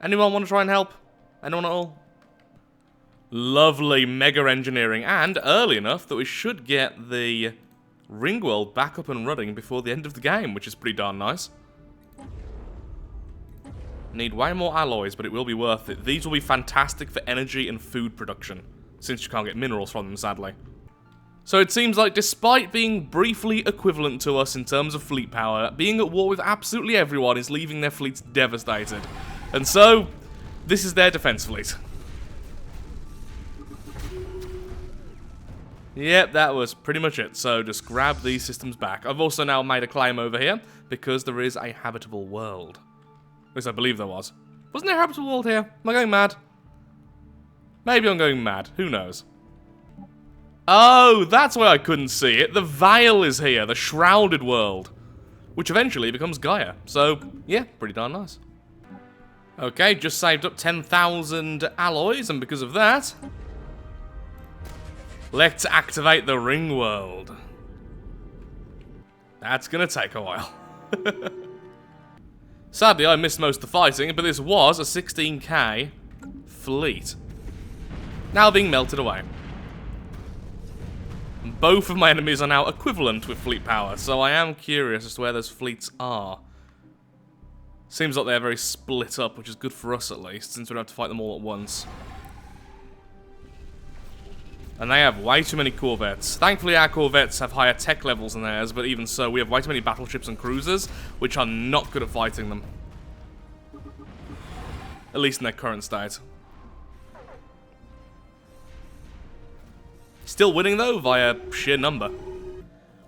Anyone want to try and help? Anyone at all? Lovely mega engineering, and early enough that we should get the ring world back up and running before the end of the game, which is pretty darn nice. Need way more alloys, but it will be worth it. These will be fantastic for energy and food production, since you can't get minerals from them, sadly. So it seems like despite being briefly equivalent to us in terms of fleet power, being at war with absolutely everyone is leaving their fleets devastated. And so, this is their defense fleet. Yep, that was pretty much it. So just grab these systems back. I've also now made a claim over here, because there is a habitable world. At least I believe there was. Wasn't there a habitable world here? Am I going mad? Maybe I'm going mad. Who knows? Oh, that's why I couldn't see it. The Veil is here, the Shrouded World. Which eventually becomes Gaia. So, yeah, pretty darn nice. Okay, just saved up 10,000 alloys, and because of that, let's activate the Ring World. That's gonna take a while. Sadly, I missed most of the fighting, but this was a 16k fleet. Now being melted away. Both of my enemies are now equivalent with fleet power, so I am curious as to where those fleets are. Seems like they're very split up, which is good for us at least, since we don't have to fight them all at once. And they have way too many corvettes. Thankfully our corvettes have higher tech levels than theirs, but even so, we have way too many battleships and cruisers, which are not good at fighting them. At least in their current state. Still winning though, via sheer number.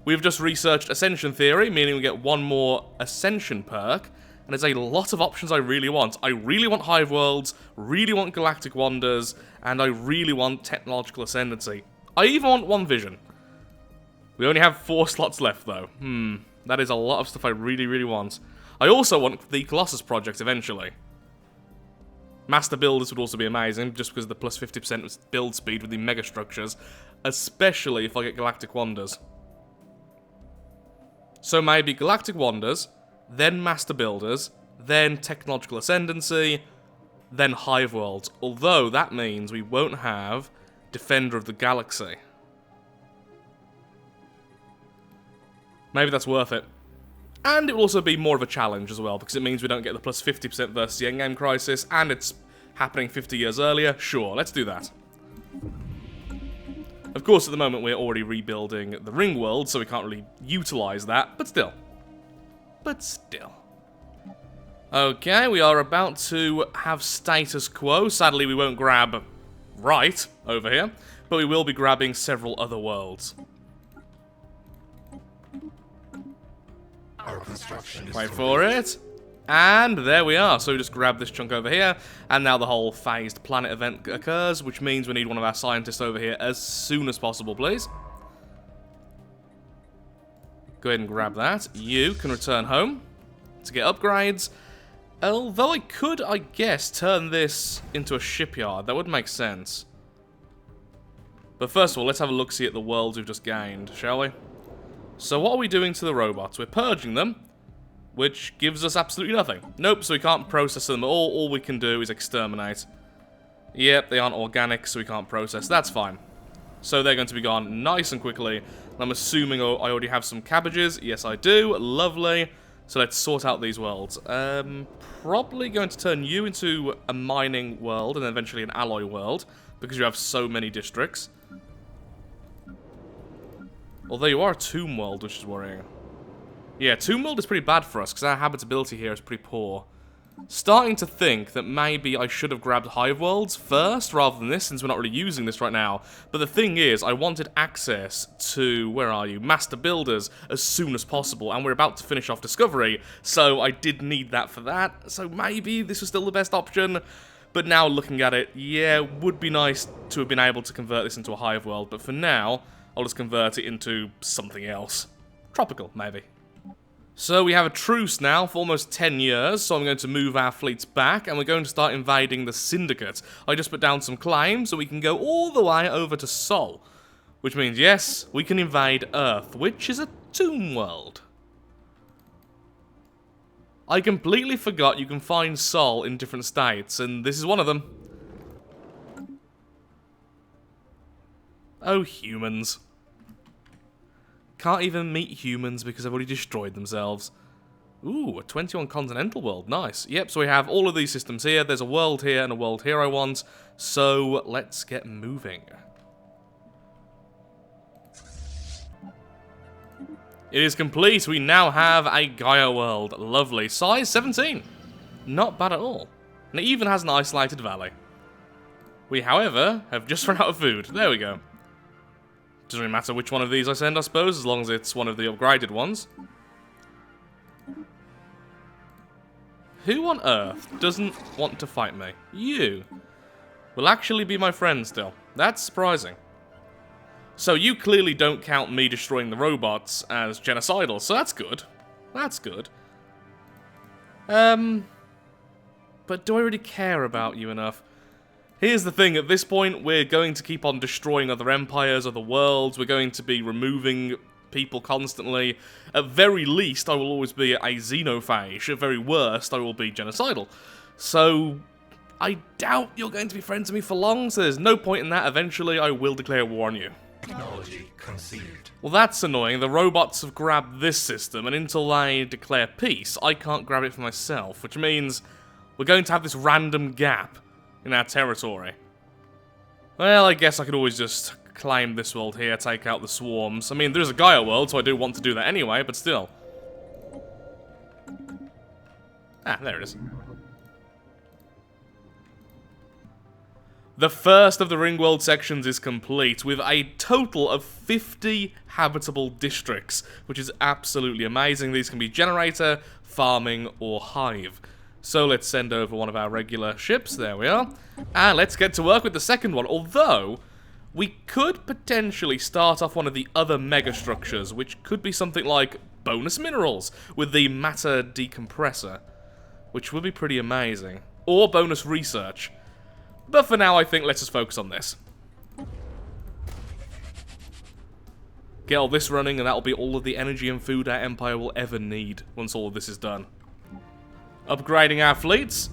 We've just researched Ascension Theory, meaning we get one more Ascension perk, and there's a lot of options I really want. I really want Hive Worlds, really want Galactic Wonders, and I really want Technological Ascendancy. I even want One Vision. We only have 4 slots left though. That is a lot of stuff I really, really want. I also want the Colossus project eventually. Master Builders would also be amazing, just because of the plus 50% build speed with the mega structures, especially if I get Galactic Wonders. So maybe Galactic Wonders, then Master Builders, then Technological Ascendancy, then Hive Worlds. Although that means we won't have Defender of the Galaxy. Maybe that's worth it. And it will also be more of a challenge as well, because it means we don't get the plus 50% versus the endgame crisis, and it's happening 50 years earlier. Sure, let's do that. Of course, at the moment, we're already rebuilding the ring world, so we can't really utilize that, but still. Okay, we are about to have status quo. Sadly, we won't grab right over here, but we will be grabbing several other worlds. Our construction is Wait for it. And there we are. So we just grab this chunk over here, and now the whole phased planet event occurs, which means we need one of our scientists over here as soon as possible, please. Go ahead and grab that. You can return home to get upgrades. Although I could, I guess, turn this into a shipyard. That would make sense. But first of all, let's have a look-see at the worlds we've just gained, shall we? So what are we doing to the robots? We're purging them, which gives us absolutely nothing. Nope, so we can't process them at all. All we can do is exterminate. Yep, they aren't organic, so we can't process. That's fine. So they're going to be gone nice and quickly. I'm assuming I already have some cabbages. Yes, I do. Lovely. So let's sort out these worlds. Probably going to turn you into a mining world and then eventually an alloy world, because you have so many districts. Although you are a tomb world, which is worrying. Yeah, tomb world is pretty bad for us, because our habitability here is pretty poor. Starting to think that maybe I should have grabbed Hive worlds first, rather than this, since we're not really using this right now. But the thing is, I wanted access to, where are you, Master Builders, as soon as possible, and we're about to finish off Discovery, so I did need that for that. So maybe this was still the best option. But now looking at it, yeah, it would be nice to have been able to convert this into a Hive world, but for now, I'll just convert it into something else. Tropical, maybe. So we have a truce now for almost 10 years, so I'm going to move our fleets back, and we're going to start invading the Syndicate. I just put down some claims, so we can go all the way over to Sol. Which means, yes, we can invade Earth, which is a tomb world. I completely forgot you can find Sol in different states, and this is one of them. Oh, humans. Can't even meet humans because they've already destroyed themselves. Ooh, a 21 continental world. Nice. Yep, so we have all of these systems here. There's a world here and a world here I want. So let's get moving. It is complete. We now have a Gaia world. Lovely. Size 17. Not bad at all. And it even has an isolated valley. We, however, have just run out of food. There we go. Doesn't really matter which one of these I send, I suppose, as long as it's one of the upgraded ones. Who on Earth doesn't want to fight me? You will actually be my friend still. That's surprising. So you clearly don't count me destroying the robots as genocidal, so that's good. That's good. But do I really care about you enough? Here's the thing, at this point, we're going to keep on destroying other empires, other worlds, we're going to be removing people constantly. At very least, I will always be a xenophage. At very worst, I will be genocidal. So, I doubt you're going to be friends with me for long, so there's no point in that. Eventually, I will declare war on you. Technology conceived. Well, that's annoying. The robots have grabbed this system, and until they declare peace, I can't grab it for myself, which means we're going to have this random gap in our territory. Well, I guess I could always just claim this world here, take out the swarms. I mean, there's a Gaia world, so I do want to do that anyway, but still. Ah, there it is. The first of the Ringworld sections is complete, with a total of 50 habitable districts, which is absolutely amazing. These can be generator, farming, or hive. So let's send over one of our regular ships, there we are, and let's get to work with the second one, although we could potentially start off one of the other megastructures, which could be something like bonus minerals with the matter decompressor, which would be pretty amazing, or bonus research. But for now, I think let's just focus on this. Get all this running, and that'll be all of the energy and food our empire will ever need once all of this is done. Upgrading our fleets,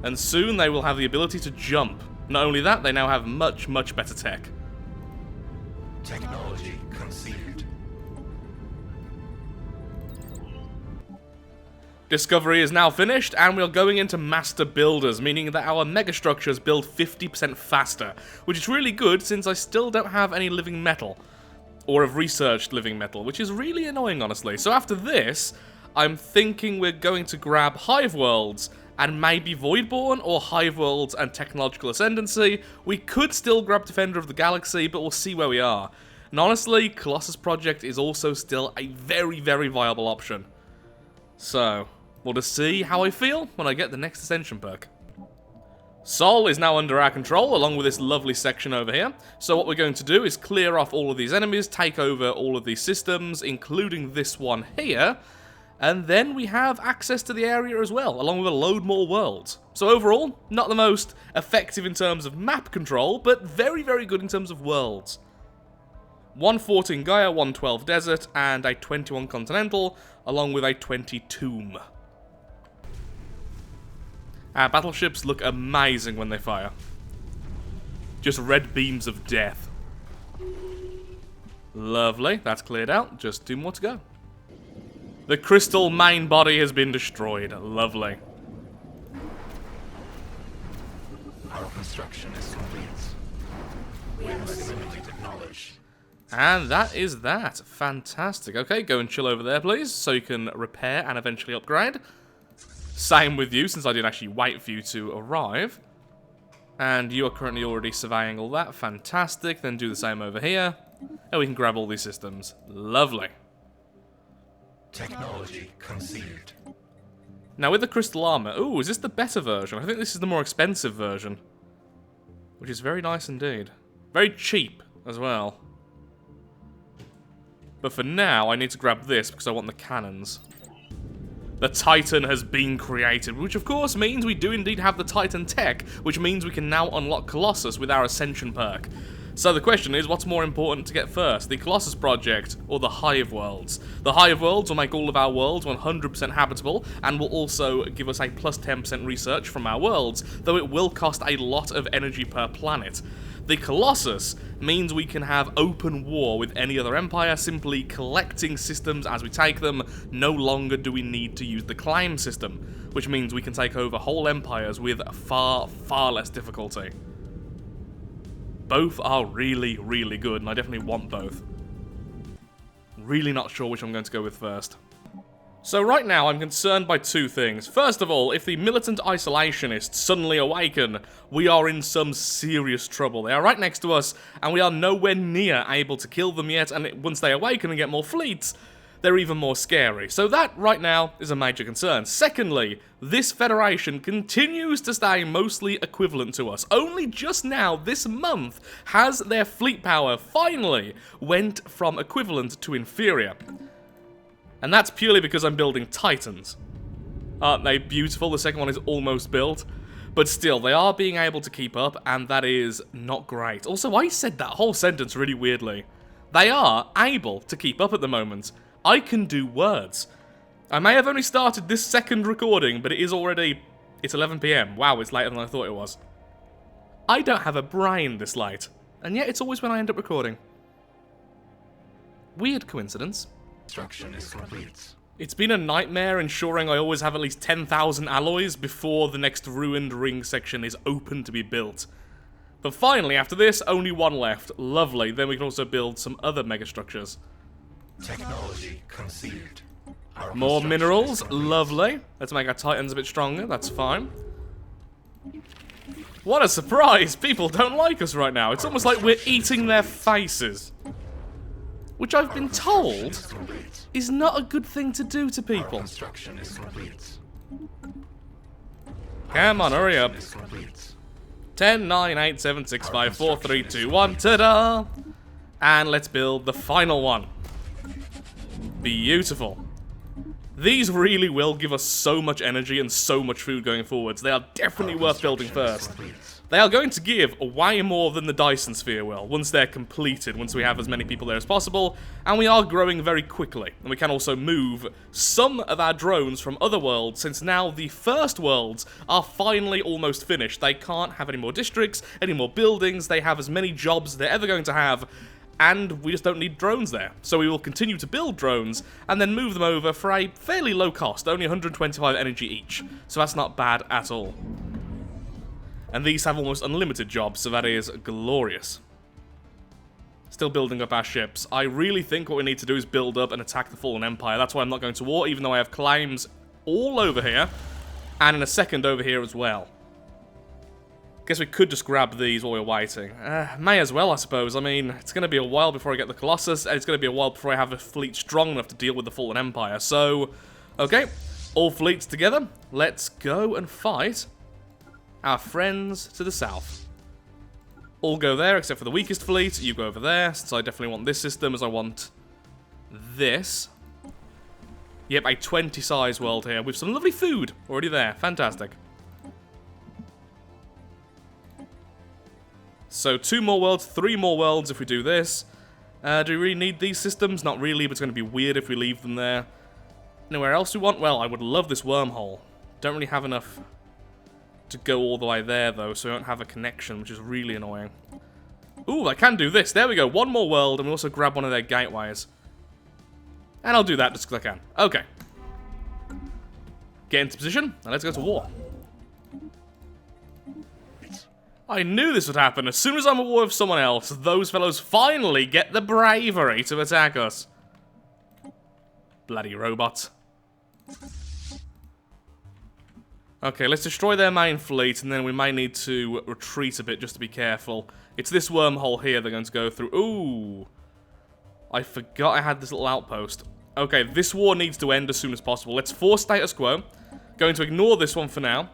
and soon they will have the ability to jump. Not only that, they now have much, much better tech. Technology conceived. Discovery is now finished, and we're going into Master Builders, meaning that our megastructures build 50% faster, which is really good since I still don't have any living metal, or have researched living metal, which is really annoying, honestly. So after this, I'm thinking we're going to grab Hive Worlds, and maybe Voidborn, or Hive Worlds and Technological Ascendancy. We could still grab Defender of the Galaxy, but we'll see where we are. And honestly, Colossus Project is also still a very, very viable option. So, we'll just see how I feel when I get the next Ascension perk. Sol is now under our control, along with this lovely section over here. So what we're going to do is clear off all of these enemies, take over all of these systems, including this one here, and then we have access to the area as well, along with a load more worlds. So overall, not the most effective in terms of map control, but very, very good in terms of worlds. 114 Gaia, 112 Desert, and a 21 Continental, along with a 20 Tomb. Our battleships look amazing when they fire. Just red beams of death. Lovely, that's cleared out. Just 2 more to go. The crystal main body has been destroyed. Lovely. Our construction is complete. We have assimilated knowledge. And that is that. Fantastic. Okay, go and chill over there, please, so you can repair and eventually upgrade. Same with you, since I didn't actually wait for you to arrive. And you are currently already surveying all that. Fantastic. Then do the same over here. And we can grab all these systems. Lovely. Technology conceived. Now with the crystal armor, ooh, is this the better version? I think this is the more expensive version. Which is very nice indeed. Very cheap as well. But for now, I need to grab this because I want the cannons. The Titan has been created, which of course means we do indeed have the Titan tech, which means we can now unlock Colossus with our Ascension perk. So the question is, what's more important to get first, the Colossus Project or the Hive Worlds? The Hive Worlds will make all of our worlds 100% habitable, and will also give us a plus 10% research from our worlds, though it will cost a lot of energy per planet. The Colossus means we can have open war with any other empire, simply collecting systems as we take them. No longer do we need to use the claim system, which means we can take over whole empires with far, far less difficulty. Both are really, really good, and I definitely want both. Really not sure which I'm going to go with first. So right now, I'm concerned by 2 things. First of all, if the militant isolationists suddenly awaken, we are in some serious trouble. They are right next to us, and we are nowhere near able to kill them yet, and once they awaken and get more fleets, they're even more scary. So that, right now, is a major concern. Secondly, this Federation continues to stay mostly equivalent to us. Only just now, this month, has their fleet power finally went from equivalent to inferior. And that's purely because I'm building Titans. Aren't they beautiful? The second one is almost built. But still, they are being able to keep up, and that is not great. Also, I said that whole sentence really weirdly. They are able to keep up at the moment. I can do words. I may have only started this second recording, but it is already... It's 11 PM. Wow, it's later than I thought it was. I don't have a brain this late. And yet it's always when I end up recording. Weird coincidence. Construction is complete. It's been a nightmare ensuring I always have at least 10,000 alloys before the next ruined ring section is open to be built. But finally, after this, only 1 left. Lovely. Then we can also build some other megastructures. Technology conceived. Our More construction minerals. is complete. Lovely. Let's make our Titans a bit stronger. That's fine. What a surprise! People don't like us right now. It's almost like we're eating their faces. Which I've been told is not a good thing to do to people. Construction is complete. Come on, hurry up. Is complete. 10, 9, 8, 7, 6, 5, 4, 3, 2, 1. Ta-da! And let's build the final one. Beautiful. These really will give us so much energy and so much food going forwards. They are definitely worth building first. They are going to give way more than the Dyson Sphere will, once they're completed, once we have as many people there as possible, and we are growing very quickly. And we can also move some of our drones from other worlds, since now the first worlds are finally almost finished. They can't have any more districts, any more buildings, they have as many jobs as they're ever going to have, and we just don't need drones there. So we will continue to build drones, and then move them over for a fairly low cost, only 125 energy each. So that's not bad at all. And these have almost unlimited jobs, so that is glorious. Still building up our ships. I really think what we need to do is build up and attack the Fallen Empire. That's why I'm not going to war, even though I have claims all over here, and in a second over here as well. Guess we could just grab these while we're waiting. May as well, I suppose. I mean, it's going to be a while before I get the Colossus, and it's going to be a while before I have a fleet strong enough to deal with the Fallen Empire. So, okay, all fleets together. Let's go and fight our friends to the south. All go there, except for the weakest fleet. You go over there, since I definitely want this system, as I want this. Yep, a 20 size world here, with some lovely food already there. Fantastic. So 2 more worlds, 3 more worlds if we do this. Do we really need these systems? Not really, but it's going to be weird if we leave them there. Anywhere else we want? Well, I would love this wormhole. Don't really have enough to go all the way there, though, so we don't have a connection, which is really annoying. Ooh, I can do this. There we go. 1 more world, and we also grab one of their gateways. And I'll do that just because I can. Okay. Get into position, and let's go to war. I knew this would happen. As soon as I'm at war with someone else, those fellows finally get the bravery to attack us. Bloody robots. Okay, let's destroy their main fleet, and then we may need to retreat a bit just to be careful. It's this wormhole here they're going to go through. Ooh. I forgot I had this little outpost. Okay, this war needs to end as soon as possible. Let's force status quo. Going to ignore this one for now.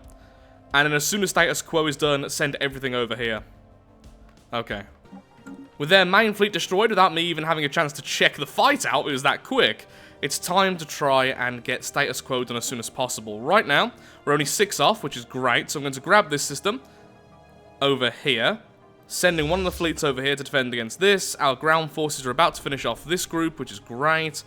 And then as soon as status quo is done, send everything over here. Okay. With their main fleet destroyed, without me even having a chance to check the fight out, it was that quick. It's time to try and get status quo done as soon as possible. Right now, we're only 6 off, which is great. So I'm going to grab this system over here. Sending one of the fleets over here to defend against this. Our ground forces are about to finish off this group, which is great.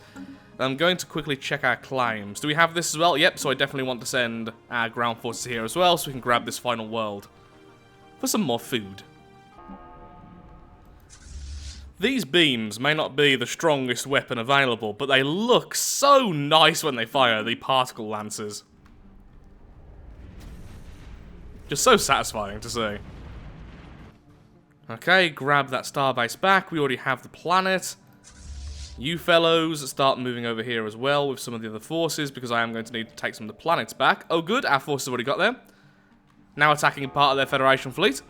I'm going to quickly check our claims. Do we have this as well? Yep, so I definitely want to send our ground forces here as well, so we can grab this final world for some more food. These beams may not be the strongest weapon available, but they look so nice when they fire, the particle lancers. Just so satisfying to see. Okay, grab that starbase back. We already have the planet. You fellows start moving over here as well with some of the other forces, because I am going to need to take some of the planets back. Oh good, our forces have already got there. Now attacking a part of their Federation fleet.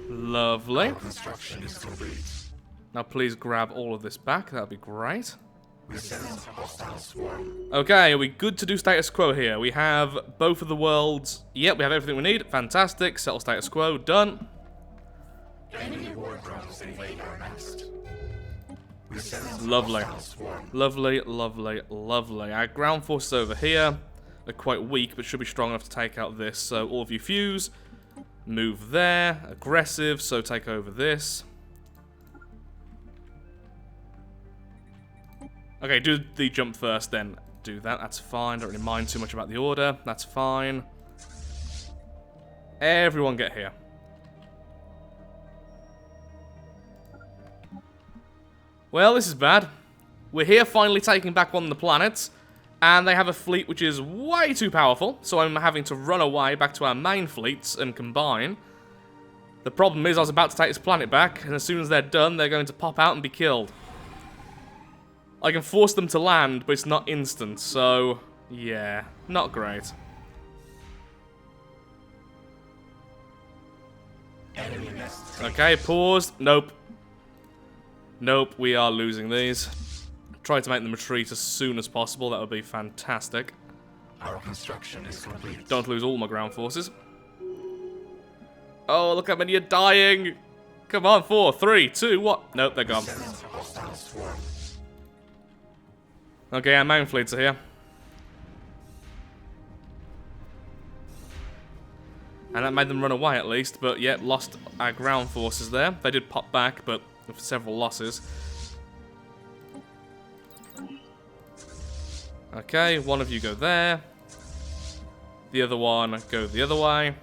Lovely. Construction is complete. Now please grab all of this back, that would be great. We send hostile swarm. Okay, are we good to do status quo here? We have both of the worlds. Yep, we have everything we need. Fantastic. Settle status quo. Done. Enemy war drones invade our nest. We send Lovely. hostile swarm. Lovely, lovely, lovely. Our ground forces over here are quite weak, but should be strong enough to take out this. So all of you fuse. Move there. Aggressive, so take over this. Okay, do the jump first then. Do that, that's fine. Don't really mind too much about the order. That's fine. Everyone get here. Well, this is bad. We're here finally taking back one of the planets. And they have a fleet which is way too powerful. So I'm having to run away back to our main fleets and combine. The problem is I was about to take this planet back. And as soon as they're done, they're going to pop out and be killed. I can force them to land, but it's not instant, so yeah, not great. Enemy nest. Okay, paused. Nope. Nope, we are losing these. Try to make them retreat as soon as possible, that would be fantastic. Our construction is complete. Don't lose all my ground forces. Oh, look how many are dying! Come on, 4, 3, 2, what? Nope, they're gone. Send hostile swarm. Okay, our main fleets are here. And that made them run away at least, but yet lost our ground forces there. They did pop back, but with several losses. Okay, one of you go there. The other one go the other way.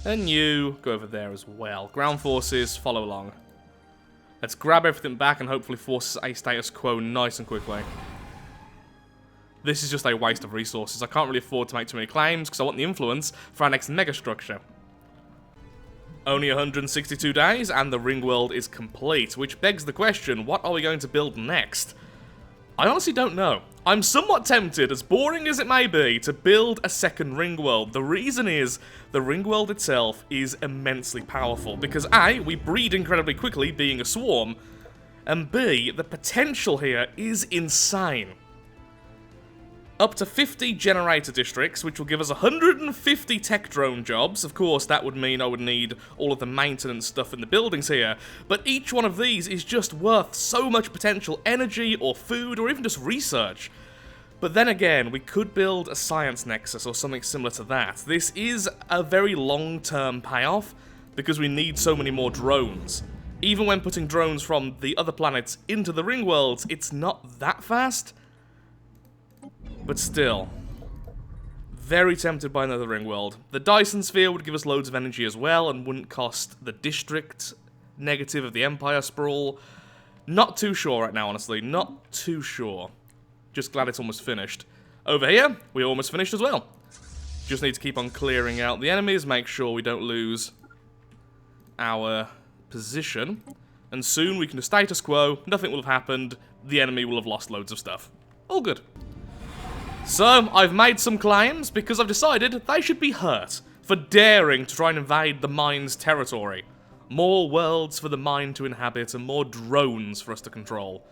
And you go over there as well. Ground forces, follow along. Let's grab everything back and hopefully force a status quo nice and quickly. This is just a waste of resources. I can't really afford to make too many claims because I want the influence for our next megastructure. Only 162 days and the ring world is complete, which begs the question, what are we going to build next? I honestly don't know. I'm somewhat tempted, as boring as it may be, to build a second ring world. The reason is, the ring world itself is immensely powerful, because A, we breed incredibly quickly, being a swarm, and B, the potential here is insane. Up to 50 generator districts, which will give us 150 tech drone jobs. Of course, that would mean I would need all of the maintenance stuff in the buildings here, but each one of these is just worth so much potential energy or food or even just research. But then again, we could build a science nexus or something similar to that. This is a very long-term payoff because we need so many more drones. Even when putting drones from the other planets into the ring worlds, it's not that fast. But still, very tempted by another ring world. The Dyson Sphere would give us loads of energy as well and wouldn't cost the district negative of the Empire Sprawl. Not too sure right now, honestly. Not too sure. Just glad it's almost finished. Over here, we're almost finished as well. Just need to keep on clearing out the enemies, make sure we don't lose our position. And soon we can do status quo, nothing will have happened, the enemy will have lost loads of stuff. All good. So, I've made some claims because I've decided they should be hurt for daring to try and invade the mine's territory. More worlds for the mine to inhabit and more drones for us to control.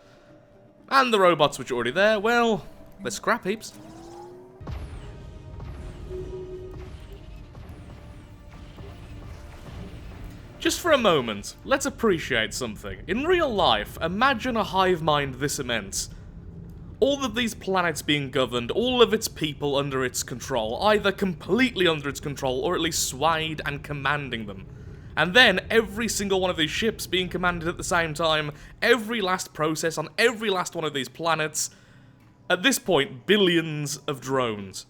And the robots which are already there, well, they're scrap heaps. Just for a moment, let's appreciate something. In real life, imagine a hive mind this immense. All of these planets being governed, all of its people under its control, either completely under its control or at least swayed and commanding them. And then every single one of these ships being commanded at the same time, every last process on every last one of these planets. At this point, billions of drones.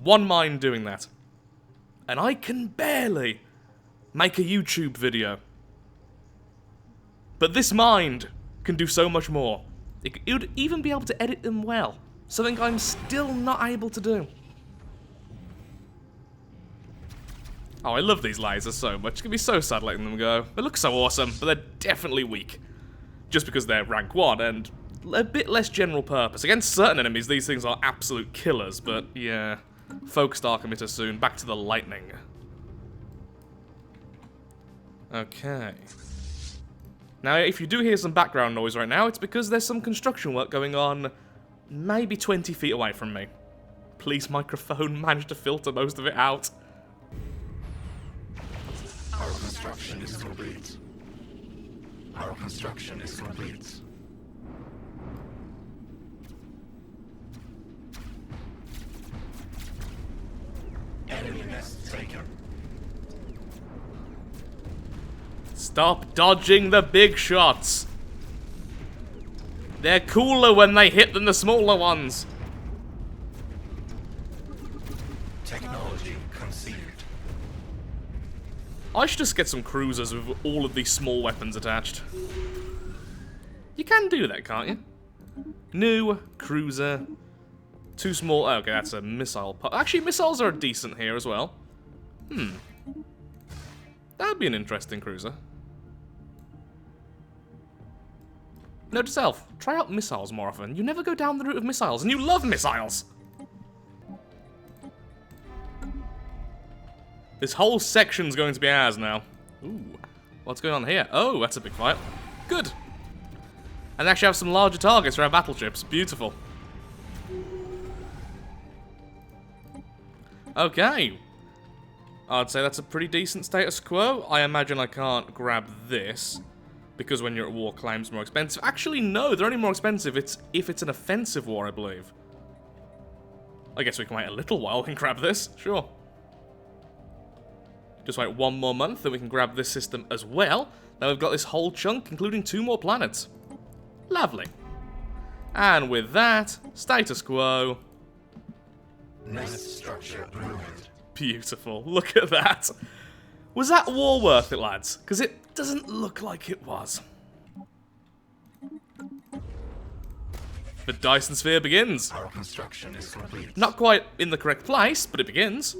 One mind doing that. And I can barely make a YouTube video. But this mind can do so much more. It would even be able to edit them well. Something I'm still not able to do. Oh, I love these lasers so much. It can be so sad letting them go. They look so awesome, but they're definitely weak. Just because they're rank 1 and a bit less general purpose. Against certain enemies, these things are absolute killers, but yeah. Focused arc emitter soon. Back to the lightning. Okay. Now, if you do hear some background noise right now, it's because there's some construction work going on maybe 20 feet away from me. Please, microphone, manage to filter most of it out. Our construction is complete. Our construction is complete. Enemy nest taken. Stop dodging the big shots. They're cooler when they hit than the smaller ones. Technology conceived. I should just get some cruisers with all of these small weapons attached. You can do that, can't you? New cruiser. Too small. Oh, okay, that's a missile. Actually, missiles are decent here as well. That'd be an interesting cruiser. Note to self, try out missiles more often. You never go down the route of missiles, and you love missiles! This whole section's going to be ours now. Ooh, what's going on here? Oh, that's a big fight. Good. And actually have some larger targets for our battleships. Beautiful. Okay. I'd say that's a pretty decent status quo. I imagine I can't grab this. Because when you're at war, claims are more expensive. Actually, no, they're only more expensive if it's an offensive war, I believe. I guess we can wait a little while and grab this. Sure. Just wait 1 more month, then we can grab this system as well. Now we've got this whole chunk, including 2 more planets. Lovely. And with that, status quo. Nest structure ruined. beautiful. Look at that. Was that war worth it, lads? Because it doesn't look like it was. The Dyson Sphere begins. Our construction is complete. Not quite in the correct place, but it begins.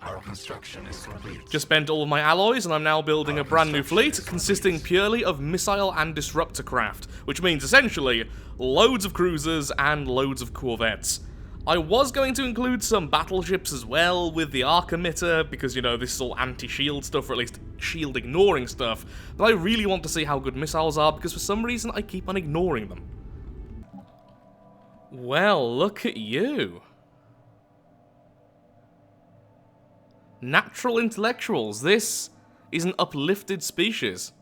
Our construction is complete. Just spent all of my alloys, and I'm now building a brand new fleet consisting purely of missile and disruptor craft, which means essentially loads of cruisers and loads of corvettes. I was going to include some battleships as well with the arc emitter, because, you know, this is all anti-shield stuff, or at least shield-ignoring stuff, but I really want to see how good missiles are, because for some reason I keep on ignoring them. Well, look at you. Natural intellectuals, this is an uplifted species.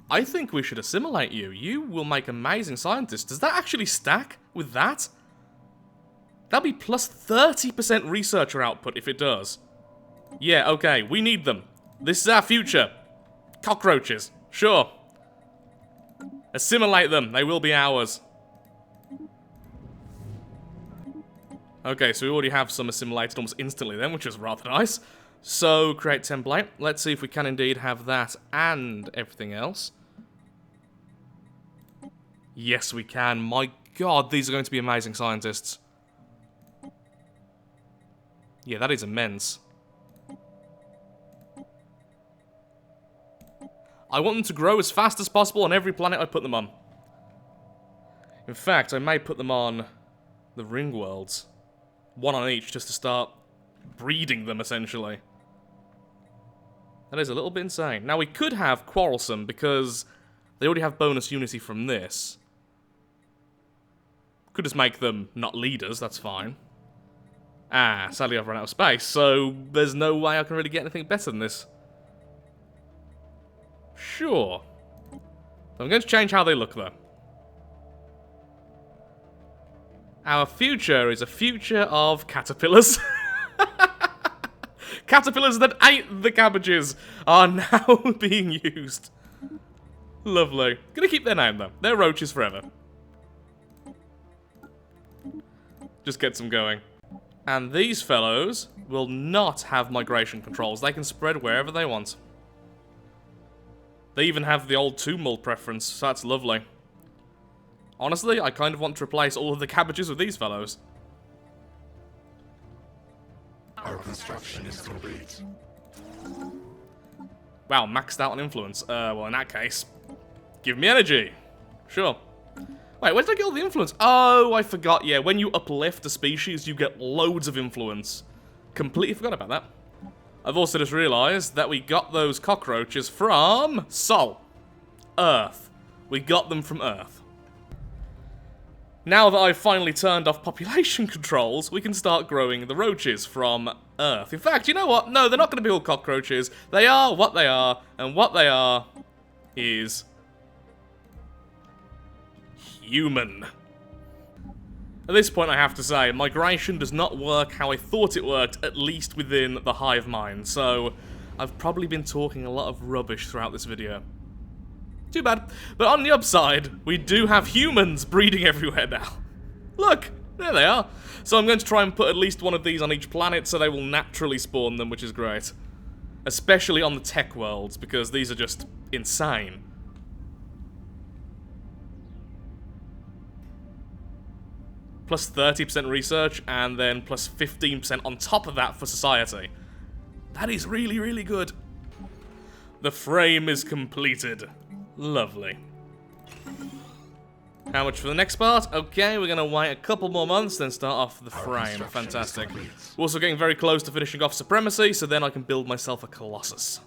I think we should assimilate you. You will make amazing scientists. Does that actually stack with that? That'll be plus 30% researcher output if it does. Yeah, okay, we need them. This is our future. Cockroaches, sure. Assimilate them, they will be ours. Okay, so we already have some assimilated almost instantly then, which is rather nice. So, create template. Let's see if we can indeed have that and everything else. Yes, we can. My god, these are going to be amazing scientists. Yeah, that is immense. I want them to grow as fast as possible on every planet I put them on. In fact, I may put them on the ring worlds. One on each, just to start breeding them, essentially. That is a little bit insane. Now, we could have Quarrelsome, because they already have bonus unity from this. Could just make them not leaders, that's fine. Ah, sadly I've run out of space, so there's no way I can really get anything better than this. Sure. I'm going to change how they look, though. Our future is a future of caterpillars. Caterpillars that ate the cabbages are now being used. Lovely. Gonna keep their name, though. They're roaches forever. Just get some going. And these fellows will not have migration controls. They can spread wherever they want. They even have the old tomb mold preference, so that's lovely. Honestly, I kind of want to replace all of the cabbages with these fellows. Our construction is complete. Wow, maxed out on influence. Well, in that case, give me energy. Sure. Wait, where did I get all the influence? Oh, I forgot, yeah. When you uplift a species, you get loads of influence. Completely forgot about that. I've also just realised that we got those cockroaches from Sol. Earth. We got them from Earth. Now that I've finally turned off population controls, we can start growing the roaches from Earth. In fact, you know what? No, they're not going to be all cockroaches. They are what they are, and what they are is human. At this point, I have to say, migration does not work how I thought it worked, at least within the hive mind, so I've probably been talking a lot of rubbish throughout this video. Too bad. But on the upside, we do have humans breeding everywhere now. Look, there they are. So I'm going to try and put at least one of these on each planet so they will naturally spawn them, which is great. Especially on the tech worlds, because these are just insane. Plus 30% research, and then plus 15% on top of that for society. That is really, really good. The frame is completed. Lovely. How much for the next part? Okay, we're going to wait a couple more months, then start off the frame. Fantastic. We're also getting very close to finishing off Supremacy, so then I can build myself a Colossus.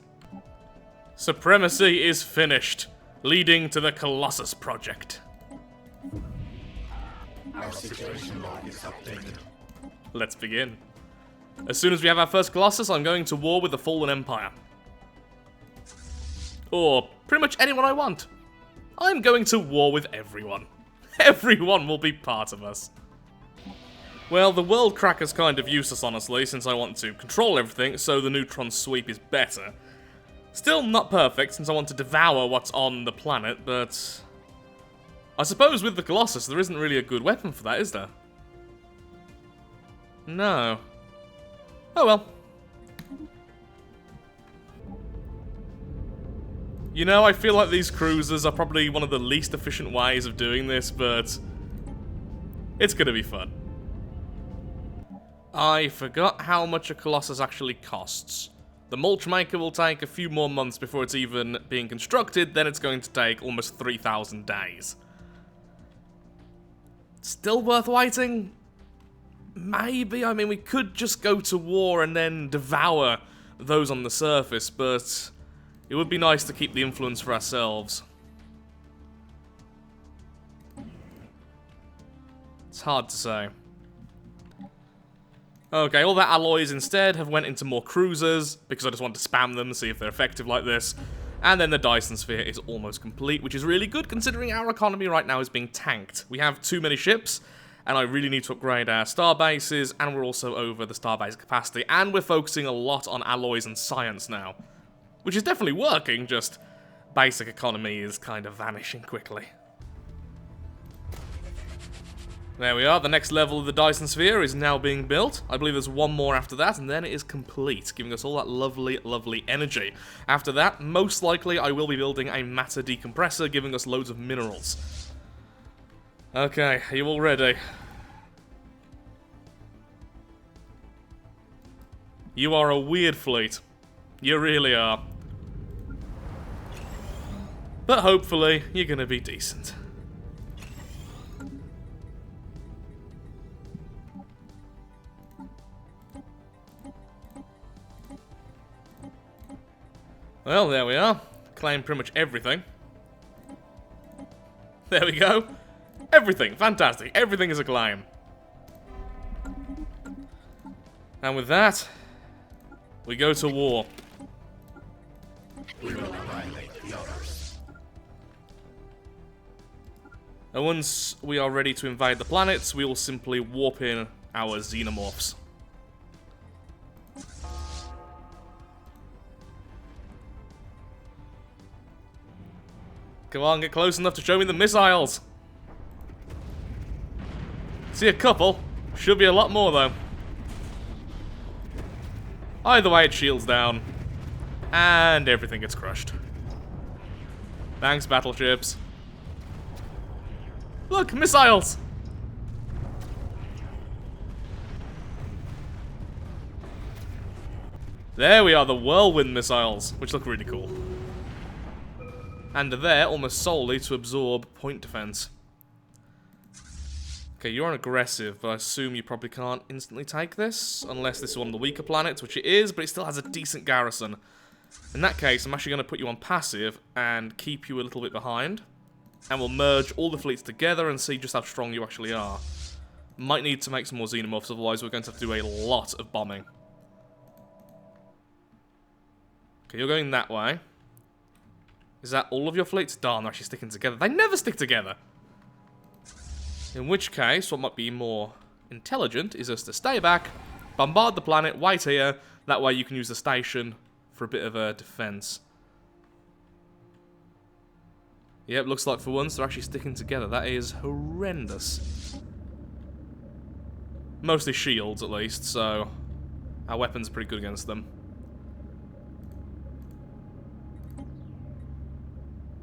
Supremacy is finished, leading to the Colossus project. Our situation log is updated. Let's begin. As soon as we have our first Colossus, I'm going to war with the Fallen Empire. Or pretty much anyone I want. I'm going to war with everyone. Everyone will be part of us. Well, the world cracker's kind of useless, honestly, since I want to control everything, so the neutron sweep is better. Still not perfect, since I want to devour what's on the planet, but I suppose with the Colossus, there isn't really a good weapon for that, is there? No. Oh well. You know, I feel like these cruisers are probably one of the least efficient ways of doing this, but it's gonna be fun. I forgot how much a Colossus actually costs. The mulch maker will take a few more months before it's even being constructed, then it's going to take almost 3,000 days. Still worth waiting? Maybe. I mean, we could just go to war and then devour those on the surface, but it would be nice to keep the influence for ourselves. It's hard to say. Okay, all the alloys instead have went into more cruisers, because I just want to spam them, see if they're effective like this. And then the Dyson Sphere is almost complete, which is really good considering our economy right now is being tanked. We have too many ships, and I really need to upgrade our star bases, and we're also over the starbase capacity, and we're focusing a lot on alloys and science now. Which is definitely working, just basic economy is kind of vanishing quickly. There we are, the next level of the Dyson Sphere is now being built. I believe there's one more after that, and then it is complete, giving us all that lovely, lovely energy. After that, most likely, I will be building a matter decompressor, giving us loads of minerals. Okay, are you all ready? You are a weird fleet. You really are. But hopefully, you're gonna be decent. Well, there we are. Claim pretty much everything. There we go. Everything. Fantastic. Everything is a claim. And with that, we go to war. We will annihilate the others. And once we are ready to invade the planets, we will simply warp in our xenomorphs. Come on, get close enough to show me the missiles. See a couple. Should be a lot more, though. Either way, it shields down. And everything gets crushed. Thanks, battleships. Look, missiles! There we are, the whirlwind missiles, which look really cool. And are there almost solely to absorb point defense. Okay, you're an aggressive, but I assume you probably can't instantly take this, unless this is one of the weaker planets, which it is, but it still has a decent garrison. In that case, I'm actually going to put you on passive and keep you a little bit behind. And we'll merge all the fleets together and see just how strong you actually are. Might need to make some more xenomorphs, otherwise we're going to have to do a lot of bombing. Okay, you're going that way. Is that all of your fleets? Darn, they're actually sticking together. They never stick together! In which case, what might be more intelligent is us to stay back, bombard the planet, wait here, that way you can use the station for a bit of a defense. Yep, looks like for once they're actually sticking together. That is horrendous. Mostly shields, at least, so our weapons are pretty good against them.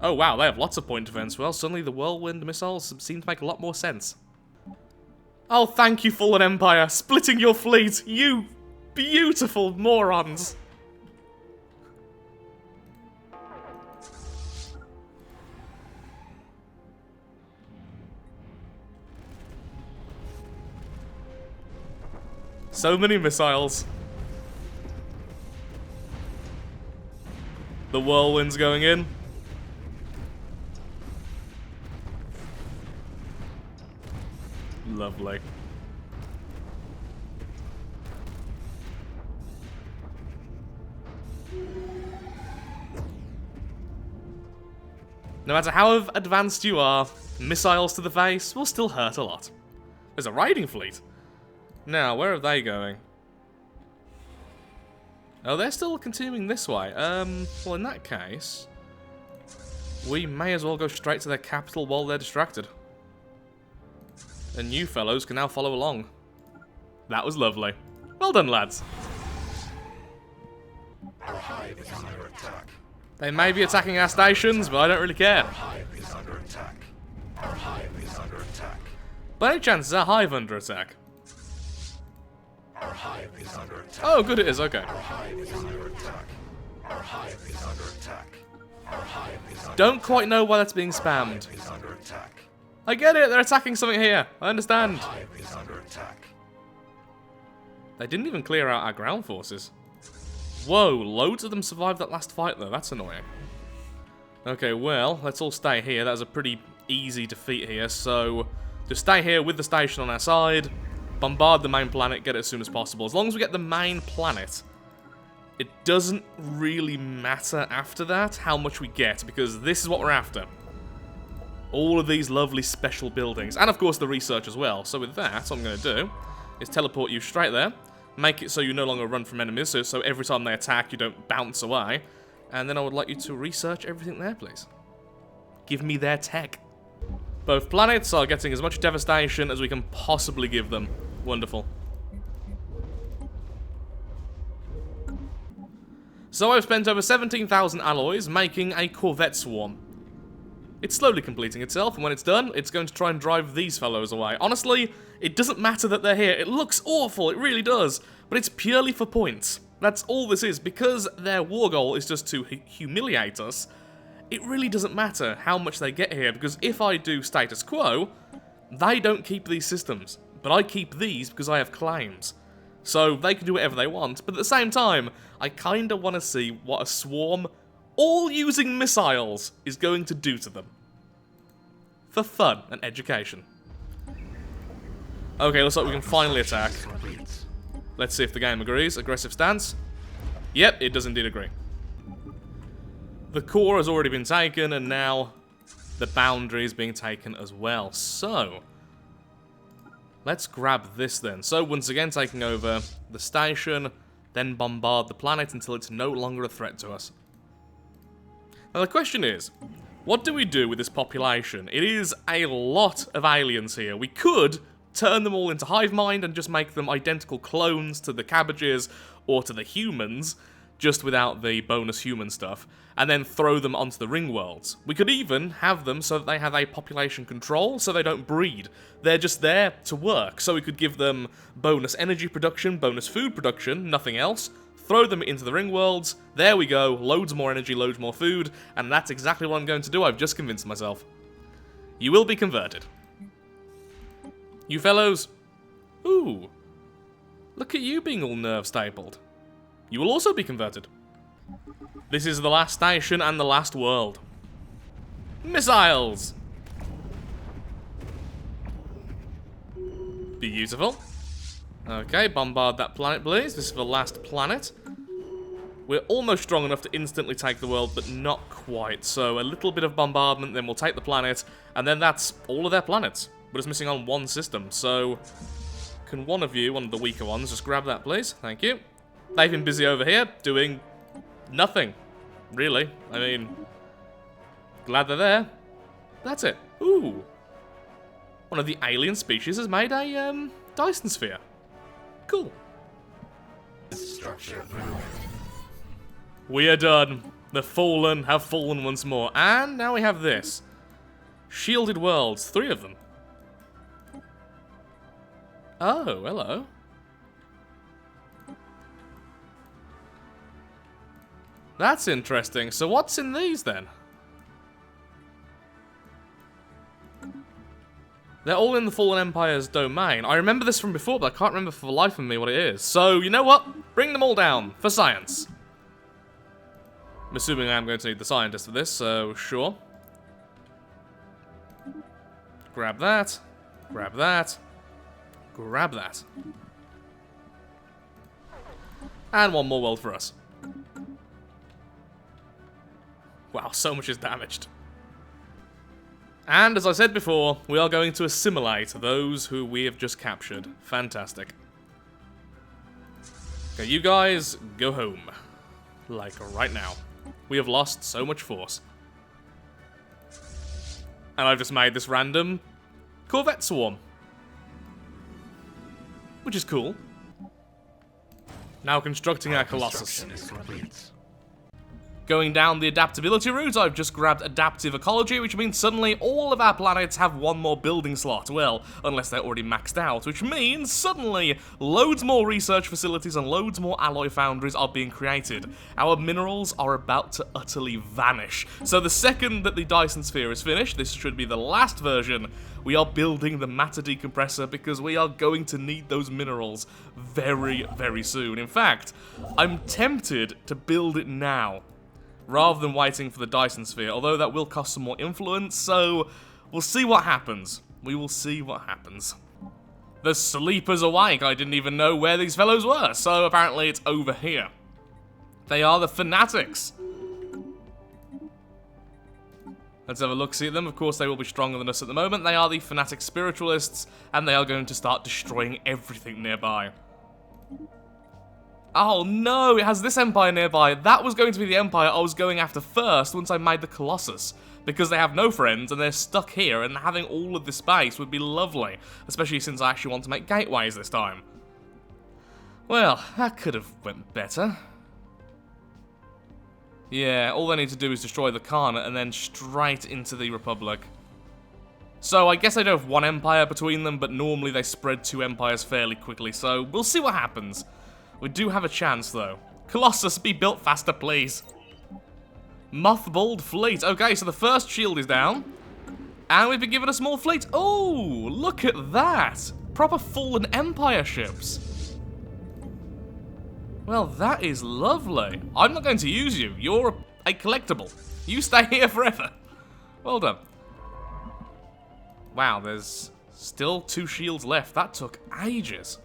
Oh wow, they have lots of point defense. Well, suddenly the whirlwind missiles seem to make a lot more sense. Oh, thank you, Fallen Empire, splitting your fleet, you beautiful morons. So many missiles. The whirlwind's going in. Lovely. No matter how advanced you are, missiles to the face will still hurt a lot. There's a raiding fleet. Now, where are they going? Oh, they're still continuing this way. Well, in that case, we may as well go straight to their capital while they're distracted. And you fellows can now follow along. That was lovely. Well done, lads. Our hive is under attack. They may be attacking our stations, but I don't really care. Our hive is under attack. Our hive is under attack. By any chance, is our hive under attack? Our hive is under attack. Oh, good it is, okay. Our hive is under attack. Our hive is under attack. Our hive is under Don't quite know why that's being spammed. is under attack. I get it, they're attacking something here. I understand. Hive is under attack. They didn't even clear out our ground forces. Whoa, loads of them survived that last fight though, that's annoying. Okay, well, let's all stay here. That was a pretty easy defeat here, so just stay here with the station on our side, bombard the main planet, get it as soon as possible. As long as we get the main planet, it doesn't really matter after that how much we get, because this is what we're after. All of these lovely special buildings, and of course the research as well. So with that, what I'm going to do is teleport you straight there, make it so you no longer run from enemies, so every time they attack you don't bounce away, and then I would like you to research everything there, please. Give me their tech. Both planets are getting as much devastation as we can possibly give them. Wonderful. So I've spent over 17,000 alloys making a Corvette swarm. It's slowly completing itself, and when it's done, it's going to try and drive these fellows away. Honestly, it doesn't matter that they're here. It looks awful, it really does, but it's purely for points. That's all this is. Because their war goal is just to humiliate us, it really doesn't matter how much they get here, because if I do status quo, they don't keep these systems, but I keep these because I have claims. So they can do whatever they want, but at the same time, I kinda want to see what a swarm, all using missiles, is going to do to them. For fun and education. Okay, looks like we can finally attack. Let's see if the game agrees. Aggressive stance. Yep, it does indeed agree. The core has already been taken, and now the boundary is being taken as well. So, let's grab this then. So, once again, taking over the station, then bombard the planet until it's no longer a threat to us. Now, the question is, what do we do with this population? It is a lot of aliens here. We could turn them all into hive mind and just make them identical clones to the cabbages or to the humans, just without the bonus human stuff, and then throw them onto the ring worlds. We could even have them so that they have a population control, so they don't breed. They're just there to work, so we could give them bonus energy production, bonus food production, nothing else, throw them into the ring worlds, there we go, loads more energy, loads more food, and that's exactly what I'm going to do. I've just convinced myself. You will be converted. You fellows, ooh, look at you being all nerve-stapled. You will also be converted. This is the last station and the last world. Missiles! Beautiful. Okay, bombard that planet, please. This is the last planet. We're almost strong enough to instantly take the world, but not quite. So a little bit of bombardment, then we'll take the planet, and then that's all of their planets. We're just missing on one system, so can one of you, one of the weaker ones, just grab that, please? Thank you. They've been busy over here doing nothing, really. I mean, glad they're there. That's it. Ooh. One of the alien species has made a, Dyson sphere. Cool. Structure. We are done. The fallen have fallen once more. And now we have this. Shielded worlds. 3 of them. Oh, hello. That's interesting. So what's in these then? They're all in the Fallen Empire's domain. I remember this from before, but I can't remember for the life of me what it is. So, you know what? Bring them all down, for science. I'm assuming I'm going to need the scientist for this, so sure. Grab that. Grab that. Grab that. And one more world for us. Wow, so much is damaged. And as I said before, we are going to assimilate those who we have just captured. Fantastic. Okay, you guys, go home. Like, right now. We have lost so much force. And I've just made this random Corvette swarm. Which is cool. Now constructing our Colossus. Construction is complete. Going down the adaptability route, I've just grabbed adaptive ecology, which means suddenly all of our planets have one more building slot. Well, unless they're already maxed out, which means suddenly loads more research facilities and loads more alloy foundries are being created. Our minerals are about to utterly vanish. So the second that the Dyson Sphere is finished, this should be the last version, we are building the matter decompressor because we are going to need those minerals very, very soon. In fact, I'm tempted to build it now, rather than waiting for the Dyson Sphere, although that will cost some more influence, so we'll see what happens. We will see what happens. The sleepers awake. I didn't even know where these fellows were, so apparently it's over here. They are the Fanatics. Let's have a look-see at them. Of course, they will be stronger than us at the moment. They are the Fanatic Spiritualists, and they are going to start destroying everything nearby. Oh no, it has this empire nearby. That was going to be the empire I was going after first once I made the Colossus. Because they have no friends and they're stuck here, and having all of this space would be lovely. Especially since I actually want to make gateways this time. Well, that could have went better. Yeah, all they need to do is destroy the Khanate and then straight into the Republic. So I guess I do have one empire between them, but normally they spread two empires fairly quickly, so we'll see what happens. We do have a chance, though. Colossus, be built faster, please. Mothballed fleet. Okay, so the first shield is down. And we've been given a small fleet. Oh, look at that. Proper Fallen Empire ships. Well, that is lovely. I'm not going to use you. You're a collectible. You stay here forever. Well done. Wow, there's still 2 shields left. That took ages.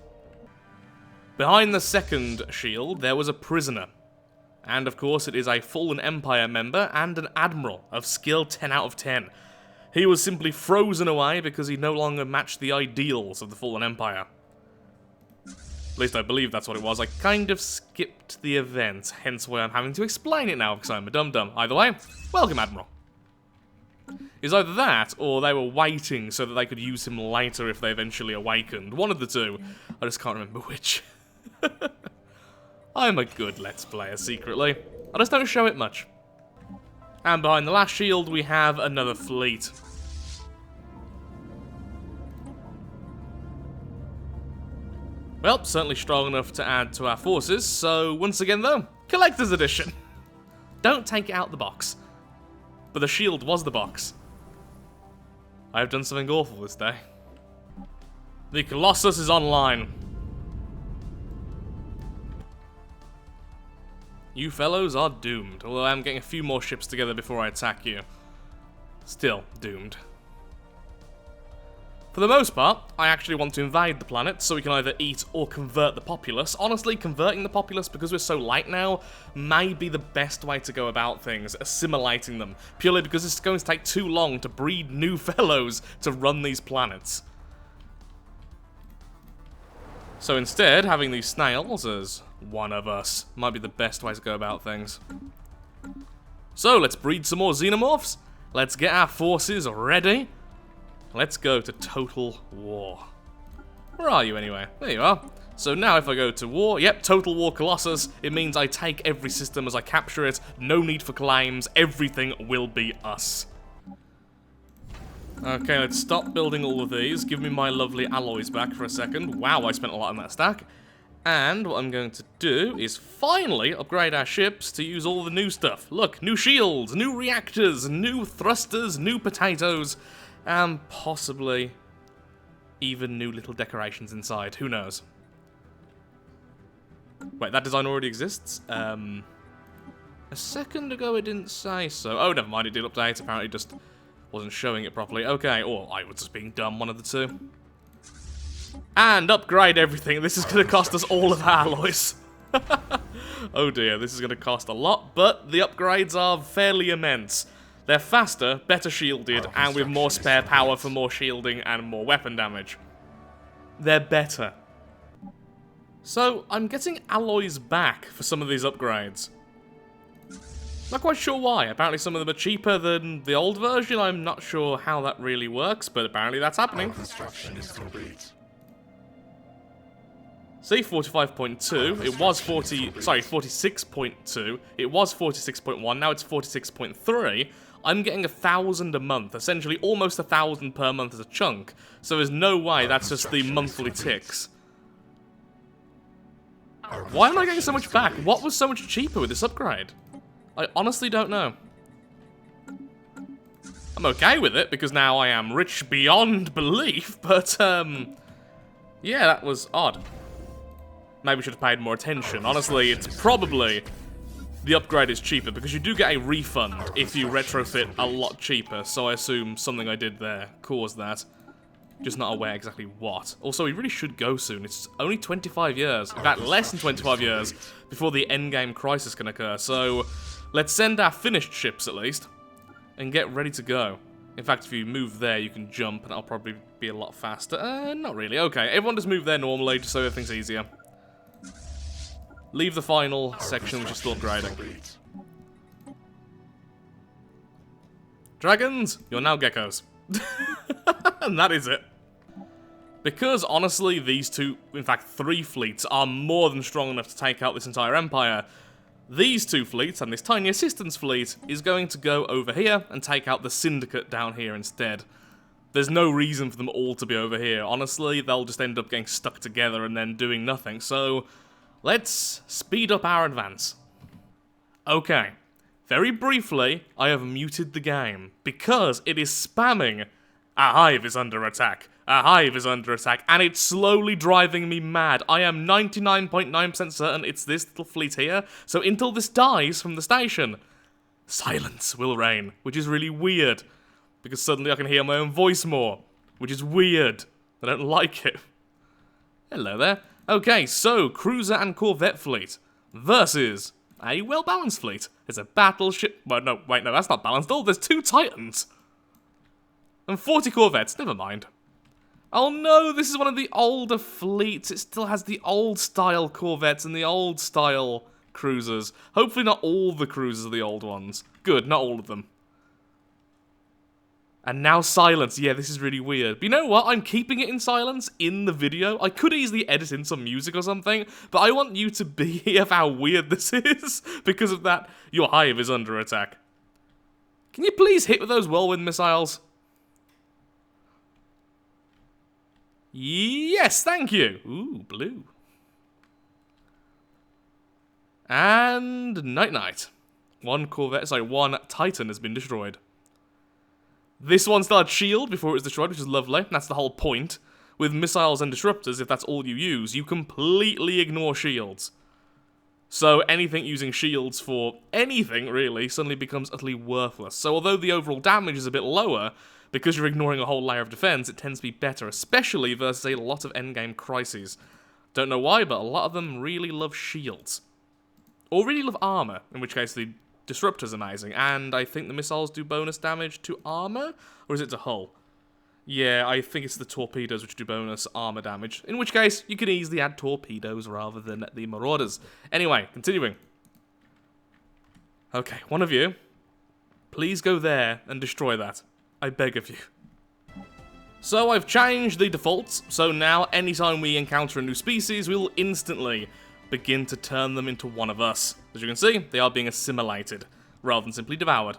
Behind the second shield, there was a prisoner. And of course, it is a Fallen Empire member and an Admiral of skill 10 out of 10. He was simply frozen away because he no longer matched the ideals of the Fallen Empire. At least I believe that's what it was. I kind of skipped the event, hence why I'm having to explain it now because I'm a dum-dum. Either way, welcome, Admiral. It's either that, or they were waiting so that they could use him later if they eventually awakened. One of the two. I just can't remember which. I'm a good Let's Player, secretly. I just don't show it much. And behind the last shield, we have another fleet. Well, certainly strong enough to add to our forces, so once again though, Collector's Edition. Don't take it out the box. But the shield was the box. I have done something awful this day. The Colossus is online. You fellows are doomed, although I am getting a few more ships together before I attack you. Still doomed. For the most part, I actually want to invade the planet so we can either eat or convert the populace. Honestly, converting the populace, because we're so light now, may be the best way to go about things, assimilating them, purely because it's going to take too long to breed new fellows to run these planets. So instead, having these snails as one of us might be the best way to go about things. So let's breed some more xenomorphs, let's get our forces ready, let's go to total war. Where are you anyway? There you are. So now if I go to war, yep, total war Colossus, it means I take every system as I capture it, no need for claims, everything will be us. Okay, let's stop building all of these, give me my lovely alloys back for a second. Wow, I spent a lot on that stack. And what I'm going to do is finally upgrade our ships to use all the new stuff. Look, new shields, new reactors, new thrusters, new potatoes, and possibly even new little decorations inside. Who knows? Wait, that design already exists? A second ago it didn't say so. Oh, never mind, it did update. Apparently just wasn't showing it properly. Okay, or I was just being dumb, one of the two. And upgrade everything. This is going to cost us all of our alloys. Oh dear, this is going to cost a lot, but the upgrades are fairly immense. They're faster, better shielded, and with more spare power for more shielding and more weapon damage. They're better. So, I'm getting alloys back for some of these upgrades. Not quite sure why. Apparently some of them are cheaper than the old version. I'm not sure how that really works, but apparently that's happening. Our construction is complete. See, 45.2. It was 46.2. It was 46.1. Now it's 46.3. I'm getting 1,000 a month, essentially almost 1,000 per month as a chunk. So there's no way that's just the monthly ticks. Why am I getting so much back? What was so much cheaper with this upgrade? I honestly don't know. I'm okay with it, because now I am rich beyond belief, but, yeah, that was odd. Maybe we should have paid more attention. Honestly, it's probably the upgrade is cheaper, because you do get a refund if you retrofit a lot cheaper, so I assume something I did there caused that. Just not aware exactly what. Also, we really should go soon. It's only 25 years, in fact, less than 25 years, before the endgame crisis can occur, so let's send our finished ships, at least, and get ready to go. In fact, if you move there, you can jump, and that'll probably be a lot faster. Not really. Okay, everyone just move there normally, just so everything's easier. Leave the final section, which is still upgrading. Dragons, you're now geckos. And that is it. Because, honestly, these two, in fact, 3 fleets are more than strong enough to take out this entire empire, these 2 fleets and this tiny assistance fleet is going to go over here and take out the syndicate down here instead. There's no reason for them all to be over here. Honestly, they'll just end up getting stuck together and then doing nothing, so let's speed up our advance. Okay, very briefly, I have muted the game because it is spamming "A hive is under attack, a hive is under attack," and it's slowly driving me mad. I am 99.9% certain it's this little fleet here, so until this dies from the station, silence will reign, which is really weird, because suddenly I can hear my own voice more, which is weird. I don't like it. Hello there. Okay, so, cruiser and corvette fleet versus a well-balanced fleet. It's a battleship. Well, no, wait, no, that's not balanced. Oh, there's 2 Titans. And 40 corvettes, never mind. Oh no, this is one of the older fleets. It still has the old-style corvettes and the old-style cruisers. Hopefully not all the cruisers are the old ones. Good, not all of them. And now silence. Yeah, this is really weird. But you know what? I'm keeping it in silence in the video. I could easily edit in some music or something, but I want you to be of how weird this is. Because of that, your hive is under attack. Can you please hit with those whirlwind missiles? Yes, thank you. Ooh, blue. And night-night. One Titan has been destroyed. This one still had shield before it was destroyed, which is lovely. That's the whole point. With missiles and disruptors, if that's all you use, you completely ignore shields. So anything using shields for anything, really, suddenly becomes utterly worthless. So although the overall damage is a bit lower, because you're ignoring a whole layer of defense, it tends to be better, especially versus a lot of endgame crises. Don't know why, but a lot of them really love shields. Or really love armor, in which case the disruptor's amazing, and I think the missiles do bonus damage to armor, or is it to hull? Yeah, I think it's the torpedoes which do bonus armor damage, in which case you can easily add torpedoes rather than the marauders. Anyway, continuing. Okay, one of you, please go there and destroy that. I beg of you. So I've changed the defaults, so now anytime we encounter a new species, we will instantly begin to turn them into one of us. As you can see, they are being assimilated, rather than simply devoured.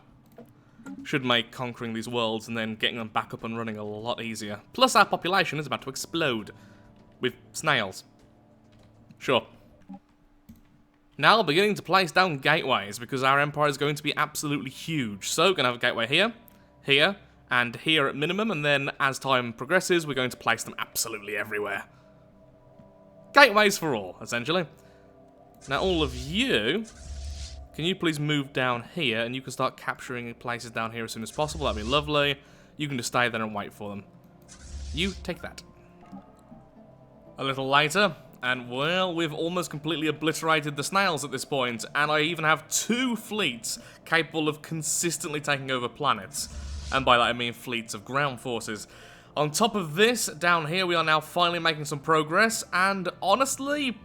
Should make conquering these worlds and then getting them back up and running a lot easier. Plus our population is about to explode. With snails. Sure. Now beginning to place down gateways, because our empire is going to be absolutely huge. So, gonna have a gateway here, here, and here at minimum, and then as time progresses, we're going to place them absolutely everywhere. Gateways for all, essentially. Now all of you, can you please move down here, and you can start capturing places down here as soon as possible. That'd be lovely. You can just stay there and wait for them. You take that. A little later, and well, we've almost completely obliterated the snails at this point, and I even have 2 fleets capable of consistently taking over planets. And by that I mean fleets of ground forces. On top of this, down here we are now finally making some progress, and honestly,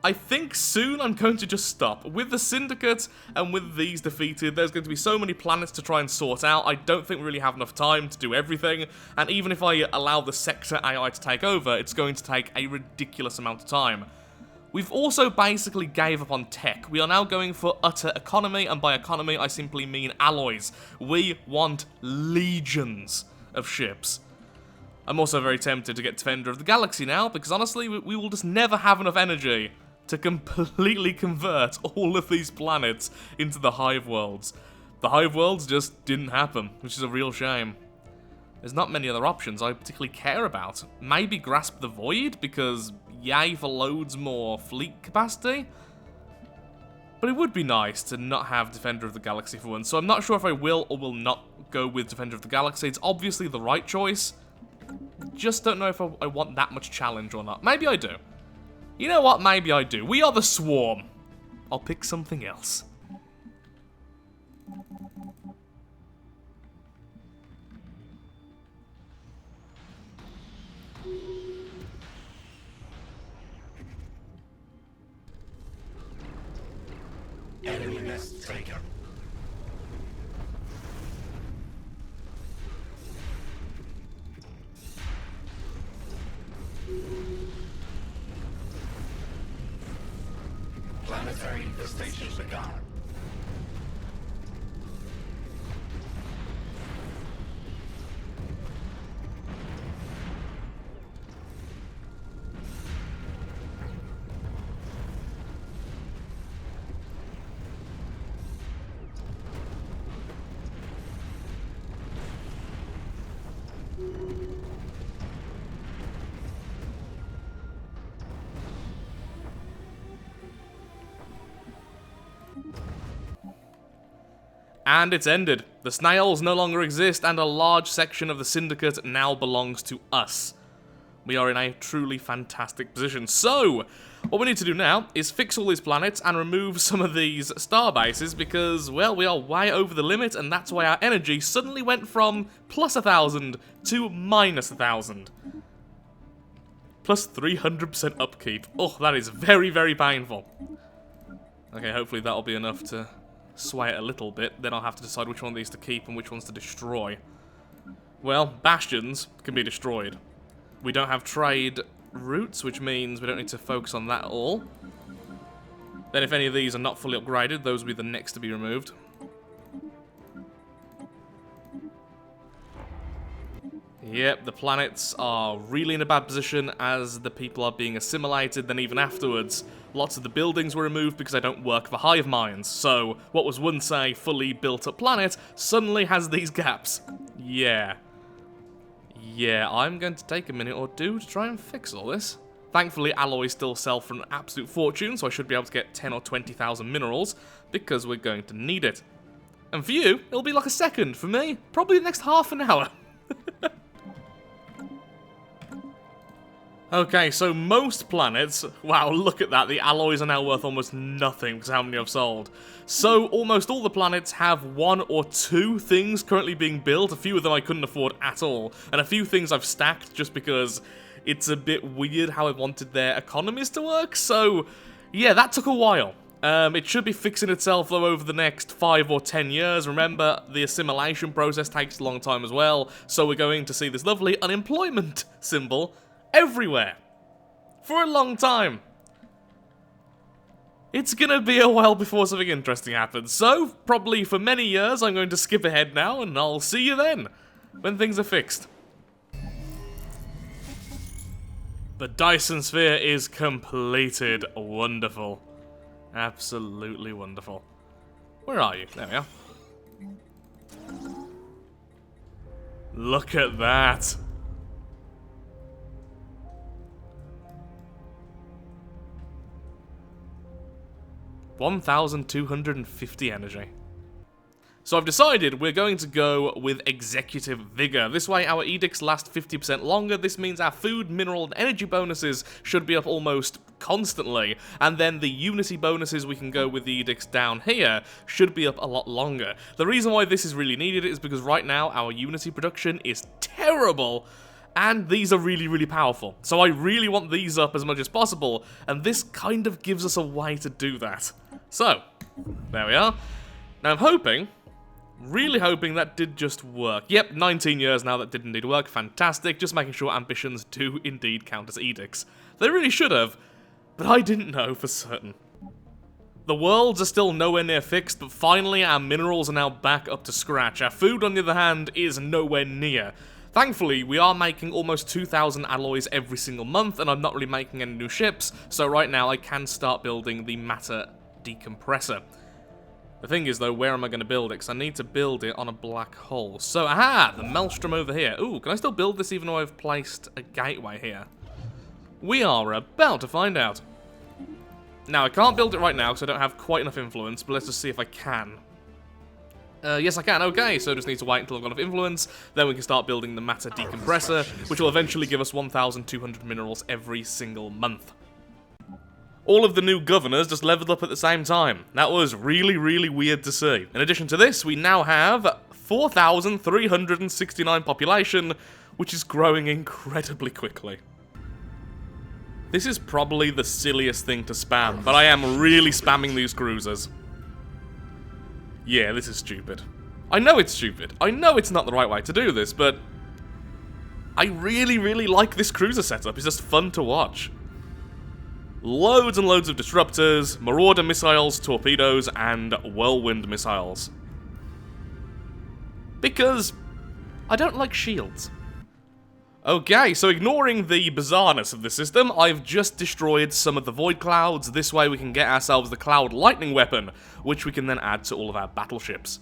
I think soon I'm going to just stop. With the Syndicate and with these defeated, there's going to be so many planets to try and sort out. I don't think we really have enough time to do everything, and even if I allow the Sector AI to take over, it's going to take a ridiculous amount of time. We've also basically gave up on tech. We are now going for utter economy, and by economy I simply mean alloys. We want legions of ships. I'm also very tempted to get Defender of the Galaxy now, because honestly, we will just never have enough energy to completely convert all of these planets into the Hive worlds. The Hive worlds just didn't happen, which is a real shame. There's not many other options I particularly care about. Maybe Grasp the Void, because yay for loads more fleet capacity. But it would be nice to not have Defender of the Galaxy for once, so I'm not sure if I will or will not go with Defender of the Galaxy. It's obviously the right choice. Just don't know if I want that much challenge or not. Maybe I do. You know what? Maybe I do. We are the Swarm. I'll pick something else. Enemy nest taken. Planetary infestation begun. And it's ended. The snails no longer exist, and a large section of the Syndicate now belongs to us. We are in a truly fantastic position. So, what we need to do now is fix all these planets and remove some of these star bases because, well, we are way over the limit, and that's why our energy suddenly went from plus 1,000 to minus 1,000. Plus 300% upkeep. Oh, that is very, very painful. Okay, hopefully that'll be enough to sway it a little bit, then I'll have to decide which one of these to keep and which ones to destroy. Well, bastions can be destroyed. We don't have trade routes, which means we don't need to focus on that at all. Then if any of these are not fully upgraded, those will be the next to be removed. Yep, the planets are really in a bad position as the people are being assimilated, then even afterwards, lots of the buildings were removed because I don't work for hive minds, so what was once a fully built up planet suddenly has these gaps. Yeah, I'm going to take a minute or two to try and fix all this. Thankfully, alloys still sell for an absolute fortune, so I should be able to get 10 or 20,000 minerals, because we're going to need it. And for you, it'll be like a second. For me, probably the next half an hour. Okay, so most planets, wow, look at that, the alloys are now worth almost nothing because how many I've sold. So almost all the planets have one or two things currently being built, a few of them I couldn't afford at all, and a few things I've stacked just because it's a bit weird how I wanted their economies to work, so yeah, that took a while. It should be fixing itself though over the next 5 or 10 years. Remember, the assimilation process takes a long time as well, so we're going to see this lovely unemployment symbol everywhere for a long time. It's gonna be a while before something interesting happens, so probably for many years I'm going to skip ahead now and I'll see you then, when things are fixed. The Dyson Sphere is completed. Wonderful. Absolutely wonderful. Where are you? There we are. Look at that. $1,250 energy. So I've decided we're going to go with Executive Vigor. This way our edicts last 50% longer. This means our food, mineral, and energy bonuses should be up almost constantly. And then the Unity bonuses we can go with the edicts down here should be up a lot longer. The reason why this is really needed is because right now our Unity production is terrible. And these are really, really powerful. So I really want these up as much as possible, and this kind of gives us a way to do that. So, there we are. Now I'm hoping, really hoping that did just work. Yep, 19 years now that did indeed work. Fantastic. Just making sure ambitions do indeed count as edicts. They really should have, but I didn't know for certain. The worlds are still nowhere near fixed, but finally our minerals are now back up to scratch. Our food, on the other hand, is nowhere near. Thankfully, we are making almost 2,000 alloys every single month, and I'm not really making any new ships, so right now I can start building the matter decompressor. The thing is, though, where am I going to build it? Because I need to build it on a black hole. So, aha! The Maelstrom over here. Ooh, can I still build this even though I've placed a gateway here? We are about to find out. Now, I can't build it right now because I don't have quite enough influence, but let's just see if I can. Yes, I can. Okay, so I just need to wait until I've got enough influence. Then we can start building the matter decompressor, which will eventually give us 1,200 minerals every single month. All of the new governors just leveled up at the same time. That was really, really weird to see. In addition to this, we now have 4,369 population, which is growing incredibly quickly. This is probably the silliest thing to spam, but I am really spamming these cruisers. Yeah, this is stupid. I know it's stupid. I know it's not the right way to do this, but I really, really like this cruiser setup. It's just fun to watch. Loads and loads of disruptors, marauder missiles, torpedoes, and whirlwind missiles. Because I don't like shields. Okay, so ignoring the bizarreness of the system, I've just destroyed some of the void clouds. This way we can get ourselves the cloud lightning weapon, which we can then add to all of our battleships.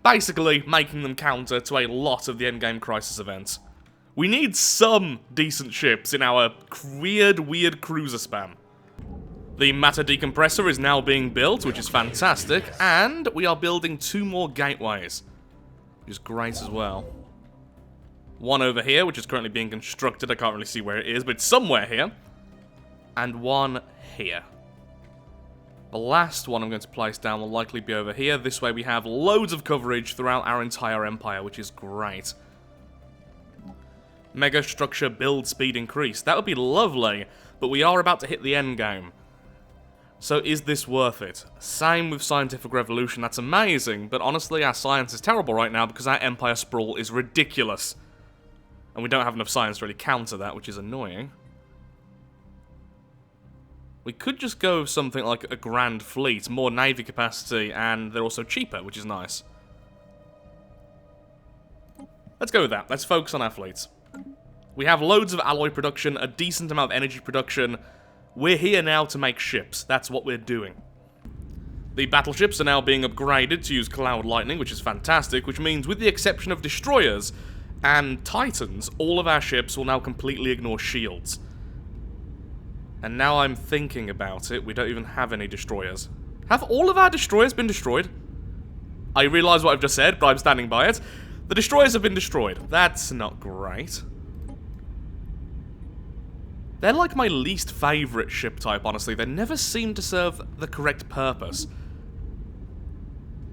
Basically, making them counter to a lot of the endgame crisis events. We need some decent ships in our weird cruiser spam. The matter decompressor is now being built, which is fantastic, and we are building 2 more gateways, which is great as well. One over here, which is currently being constructed. I can't really see where it is, but it's somewhere here. And one here. The last one I'm going to place down will likely be over here. This way we have loads of coverage throughout our entire empire, which is great. Mega structure build speed increase. That would be lovely, but we are about to hit the end game. So is this worth it? Same with scientific revolution. That's amazing, but honestly our science is terrible right now because our empire sprawl is ridiculous. And we don't have enough science to really counter that, which is annoying. We could just go with something like a grand fleet, more navy capacity, and they're also cheaper, which is nice. Let's go with that. Let's focus on our fleets. We have loads of alloy production, a decent amount of energy production. We're here now to make ships. That's what we're doing. The battleships are now being upgraded to use cloud lightning, which is fantastic, which means with the exception of destroyers and titans, all of our ships will now completely ignore shields. And now I'm thinking about it, we don't even have any destroyers. Have all of our destroyers been destroyed? I realise what I've just said, but I'm standing by it. The destroyers have been destroyed. That's not great. They're like my least favourite ship type, honestly. They never seem to serve the correct purpose.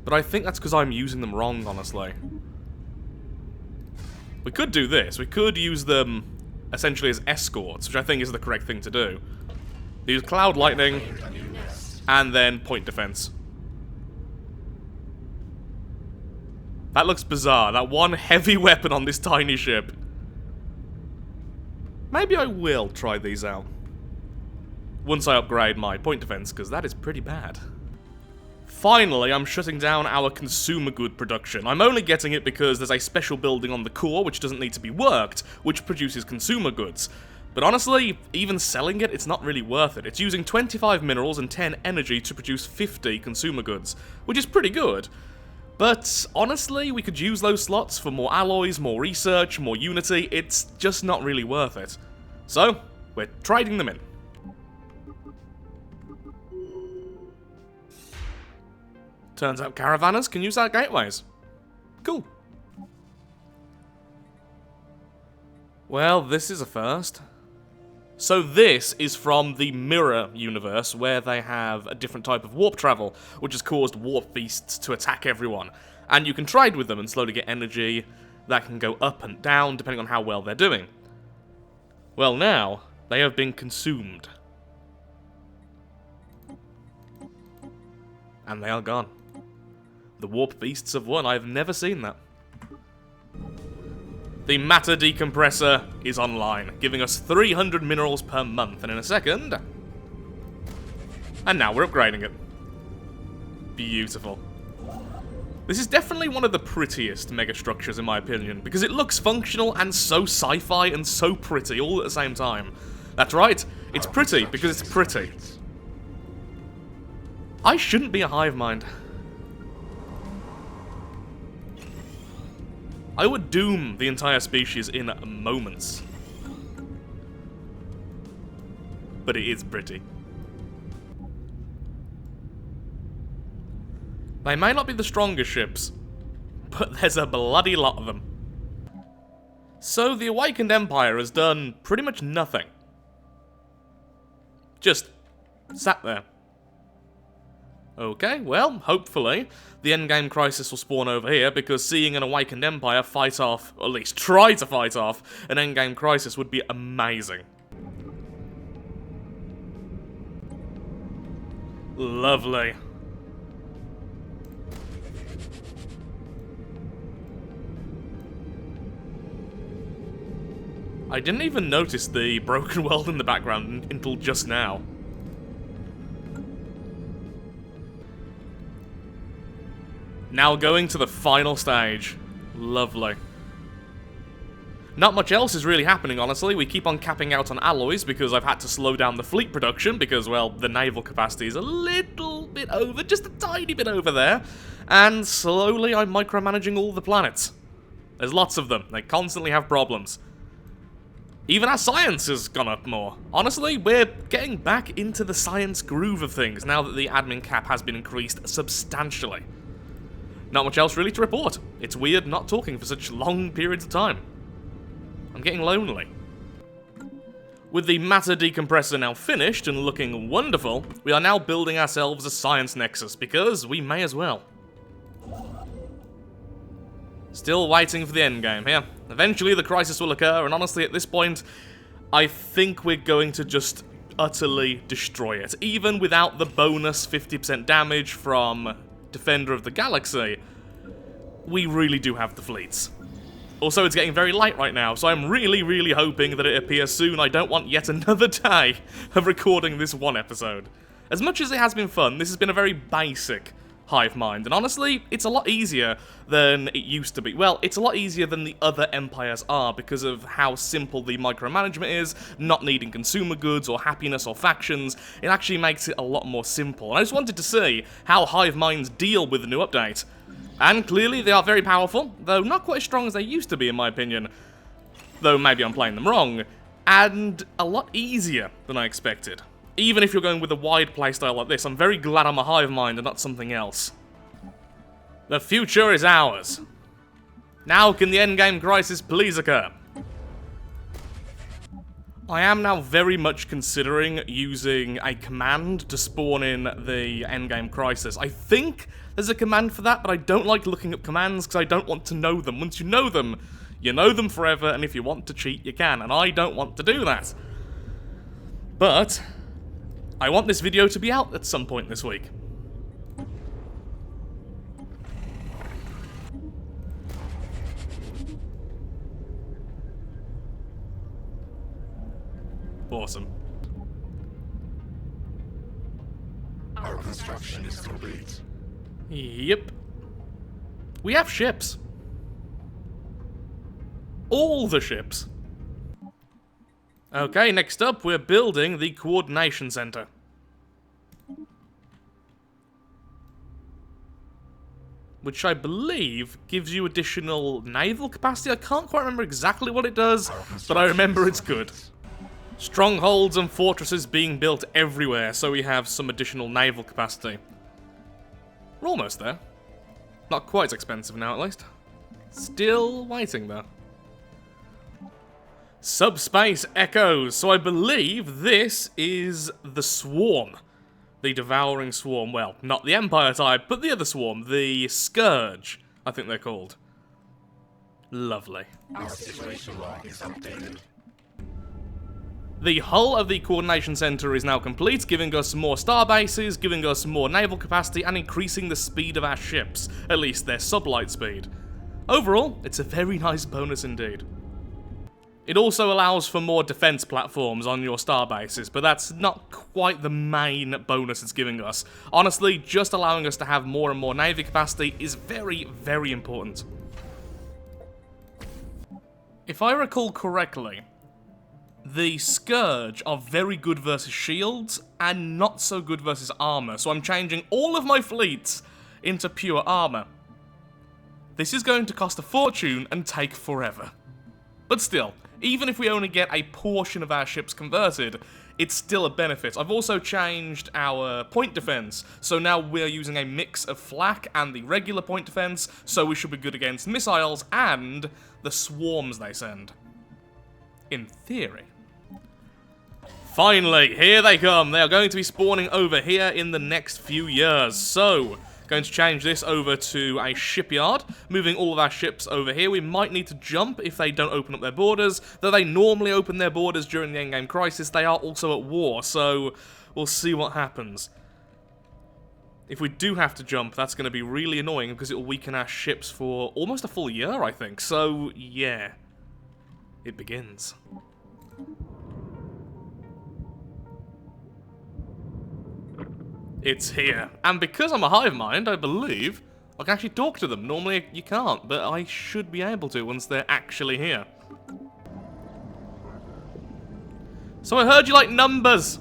But I think that's because I'm using them wrong, honestly. We could do this. We could use them essentially as escorts, which I think is the correct thing to do. Use cloud lightning, and then point defense. That looks bizarre. That one heavy weapon on this tiny ship. Maybe I will try these out. Once I upgrade my point defense, because that is pretty bad. Finally, I'm shutting down our consumer good production. I'm only getting it because there's a special building on the core which doesn't need to be worked, which produces consumer goods. But honestly, even selling it, it's not really worth it. It's using 25 minerals and 10 energy to produce 50 consumer goods, which is pretty good. But honestly, we could use those slots for more alloys, more research, more unity. It's just not really worth it. So, we're trading them in. Turns out caravanners can use our gateways. Cool. Well, this is a first. So this is from the Mirror universe, where they have a different type of warp travel, which has caused warp beasts to attack everyone. And you can trade with them and slowly get energy that can go up and down, depending on how well they're doing. Well, now, they have been consumed. And they are gone. The warp beasts have won. I've never seen that. The matter decompressor is online, giving us 300 minerals per month, and in a second... And now we're upgrading it. Beautiful. This is definitely one of the prettiest megastructures in my opinion, because it looks functional and so sci-fi and so pretty all at the same time. That's right, it's pretty because it's pretty. I shouldn't be a hive mind. I would doom the entire species in moments. But it is pretty. They may not be the strongest ships, but there's a bloody lot of them. So the Awakened Empire has done pretty much nothing. Just sat there. Okay, well, hopefully, the endgame crisis will spawn over here, because seeing an Awakened Empire fight off, or at least try to fight off, an endgame crisis would be amazing. Lovely. I didn't even notice the broken world in the background until just now. Now going to the final stage. Lovely. Not much else is really happening, honestly. We keep on capping out on alloys because I've had to slow down the fleet production because, well, the naval capacity is a little bit over, just a tiny bit over there. And slowly I'm micromanaging all the planets. There's lots of them. They constantly have problems. Even our science has gone up more. Honestly, we're getting back into the science groove of things now that the admin cap has been increased substantially. Not much else really to report. It's weird not talking for such long periods of time. I'm getting lonely. With the matter decompressor now finished and looking wonderful, we are now building ourselves a science nexus, because we may as well. Still waiting for the endgame here. Eventually the crisis will occur, and honestly at this point, I think we're going to just utterly destroy it. Even without the bonus 50% damage from Defender of the Galaxy, we really do have the fleets. Also, it's getting very late right now, so I'm really hoping that it appears soon. I don't want yet another day of recording this one episode. As much as it has been fun, this has been a very basic hive mind, and honestly, it's a lot easier than it used to be. Well, it's a lot easier than the other empires are because of how simple the micromanagement is, not needing consumer goods or happiness or factions. It actually makes it a lot more simple. And I just wanted to see how hive minds deal with the new update. And clearly they are very powerful, though not quite as strong as they used to be in my opinion. Though maybe I'm playing them wrong. And a lot easier than I expected. Even if you're going with a wide playstyle like this, I'm very glad I'm a hive mind and not something else. The future is ours. Now can the endgame crisis please occur? I am now very much considering using a command to spawn in the endgame crisis. I think there's a command for that, but I don't like looking up commands because I don't want to know them. Once you know them forever, and if you want to cheat, you can, and I don't want to do that. But I want this video to be out at some point this week. Awesome. Our construction is complete. Yep. We have ships. All the ships. Okay, next up, we're building the Coordination Center. Which I believe gives you additional naval capacity. I can't quite remember exactly what it does, but I remember it's good. Strongholds and fortresses being built everywhere, so we have some additional naval capacity. We're almost there. Not quite as expensive now, at least. Still waiting, though. Subspace Echoes. So I believe this is the Swarm. The Devouring Swarm. Well, not the Empire type, but the other Swarm. The Scourge, I think they're called. Lovely. Our situation log is updated. The hull of the Coordination Center is now complete, giving us more star bases, giving us more naval capacity, and increasing the speed of our ships, at least their sublight speed. Overall, it's a very nice bonus indeed. It also allows for more defense platforms on your star bases, but that's not quite the main bonus it's giving us. Honestly, just allowing us to have more and more navy capacity is very, very important. If I recall correctly, the Scourge are very good versus shields and not so good versus armor, so I'm changing all of my fleets into pure armor. This is going to cost a fortune and take forever. But still, even if we only get a portion of our ships converted, it's still a benefit. I've also changed our point defense, so now we're using a mix of flak and the regular point defense, so we should be good against missiles and the swarms they send. In theory. Finally, here they come. They are going to be spawning over here in the next few years, so going to change this over to a shipyard, moving all of our ships over here. We might need to jump if they don't open up their borders, though they normally open their borders during the endgame crisis. They are also at war, so we'll see what happens. If we do have to jump, that's going to be really annoying because it will weaken our ships for almost a full year, I think. So, yeah, it begins. It's here. And because I'm a hive mind, I believe I can actually talk to them. Normally you can't, but I should be able to once they're actually here. So I heard you like numbers.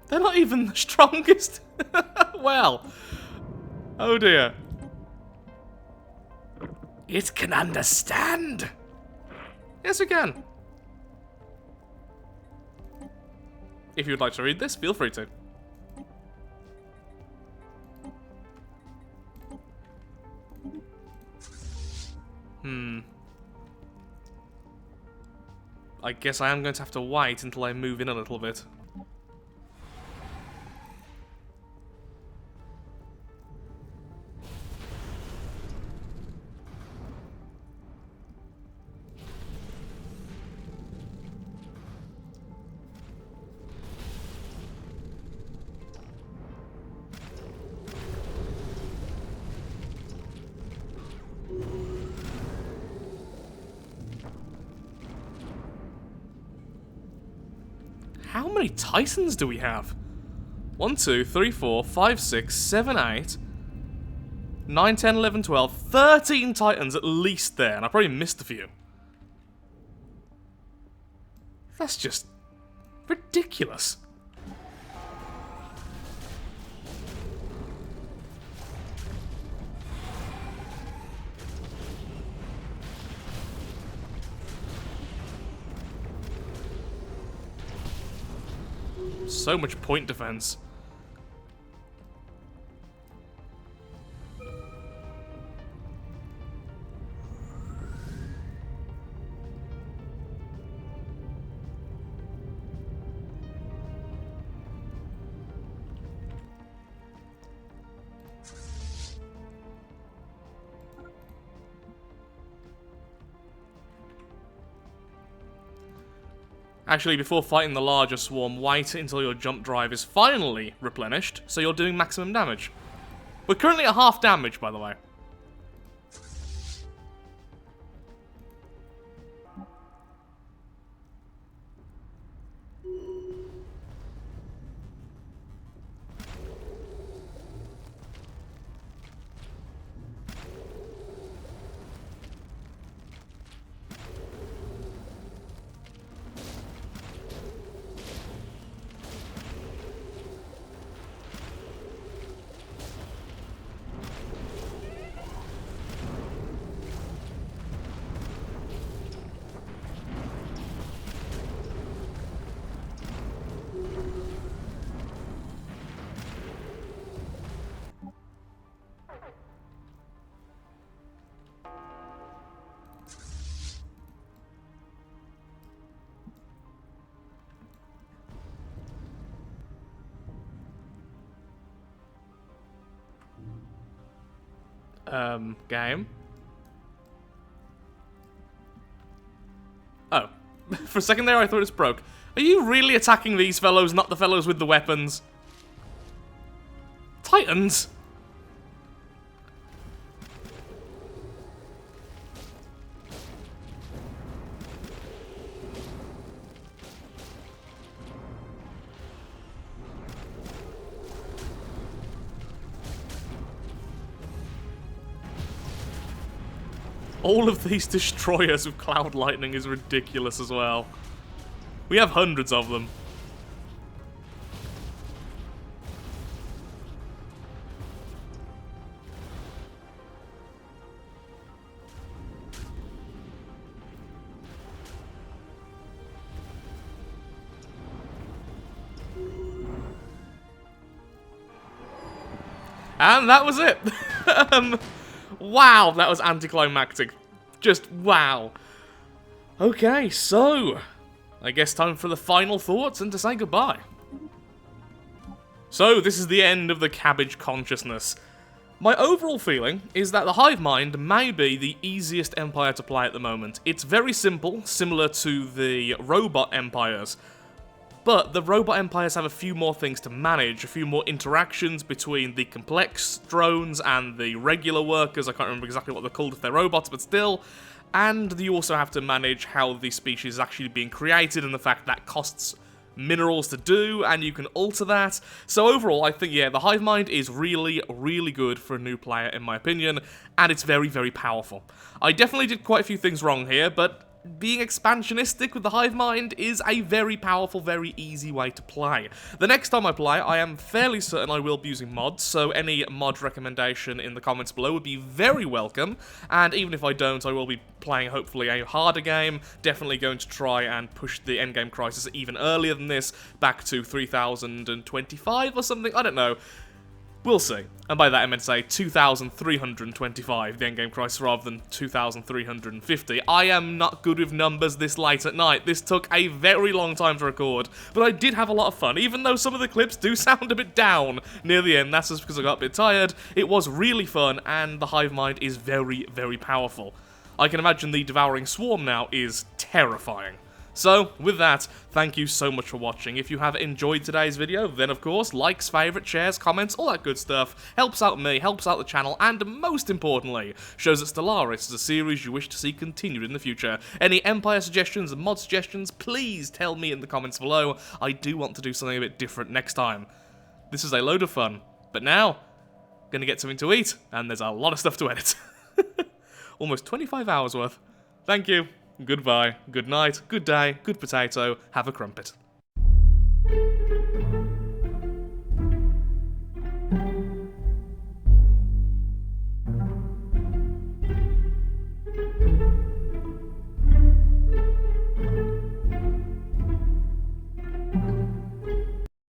They're not even the strongest. Well, oh dear. It can understand. Yes, we can. If you would like to read this, feel free to. I guess I am going to have to wait until I move in a little bit. How many Titans do we have? 1, 2, 3, 4, 5, 6, 7, 8, 9, 10, 11, 12, 13 Titans at least there, and I probably missed a few. That's just ridiculous. So much point defense. Actually, before fighting the larger swarm, wait until your jump drive is finally replenished, so you're doing maximum damage. We're currently at half damage, by the way. Game. Oh. For a second there, I thought it was broke. Are you really attacking these fellows, not the fellows with the weapons? Titans? All of these destroyers with cloud lightning is ridiculous as well. We have hundreds of them. And that was it. Wow, that was anticlimactic. Just wow. Okay, so I guess time for the final thoughts and to say goodbye. So this is the end of the Cabbage consciousness. My overall feeling is that the Hive Mind may be the easiest empire to play at the moment. It's very simple, similar to the robot empires. But the robot empires have a few more things to manage, a few more interactions between the complex drones and the regular workers. I can't remember exactly what they're called if they're robots, but still. And you also have to manage how the species is actually being created and the fact that costs minerals to do, and you can alter that. So overall, I think, yeah, the Hive Mind is really, really good for a new player, in my opinion, and it's very, very powerful. I definitely did quite a few things wrong here, but being expansionistic with the Hive Mind is a very powerful, very easy way to play. The next time I play, I am fairly certain I will be using mods, so any mod recommendation in the comments below would be very welcome, and even if I don't, I will be playing hopefully a harder game, definitely going to try and push the endgame crisis even earlier than this, back to 3025 or something, I don't know. We'll see. And by that I meant to say 2,325, the endgame crisis, rather than 2,350. I am not good with numbers this late at night. This took a very long time to record, but I did have a lot of fun, even though some of the clips do sound a bit down near the end. That's just because I got a bit tired. It was really fun, and the Hive Mind is very, very powerful. I can imagine the Devouring Swarm now is terrifying. So, with that, thank you so much for watching. If you have enjoyed today's video, then of course, likes, favourites, shares, comments, all that good stuff helps out me, helps out the channel, and most importantly, shows that Stellaris is a series you wish to see continued in the future. Any Empire suggestions and mod suggestions, please tell me in the comments below. I do want to do something a bit different next time. This is a load of fun, but now, gonna get something to eat, and there's a lot of stuff to edit. Almost 25 hours worth. Thank you. Goodbye, good night, good day, good potato, have a crumpet.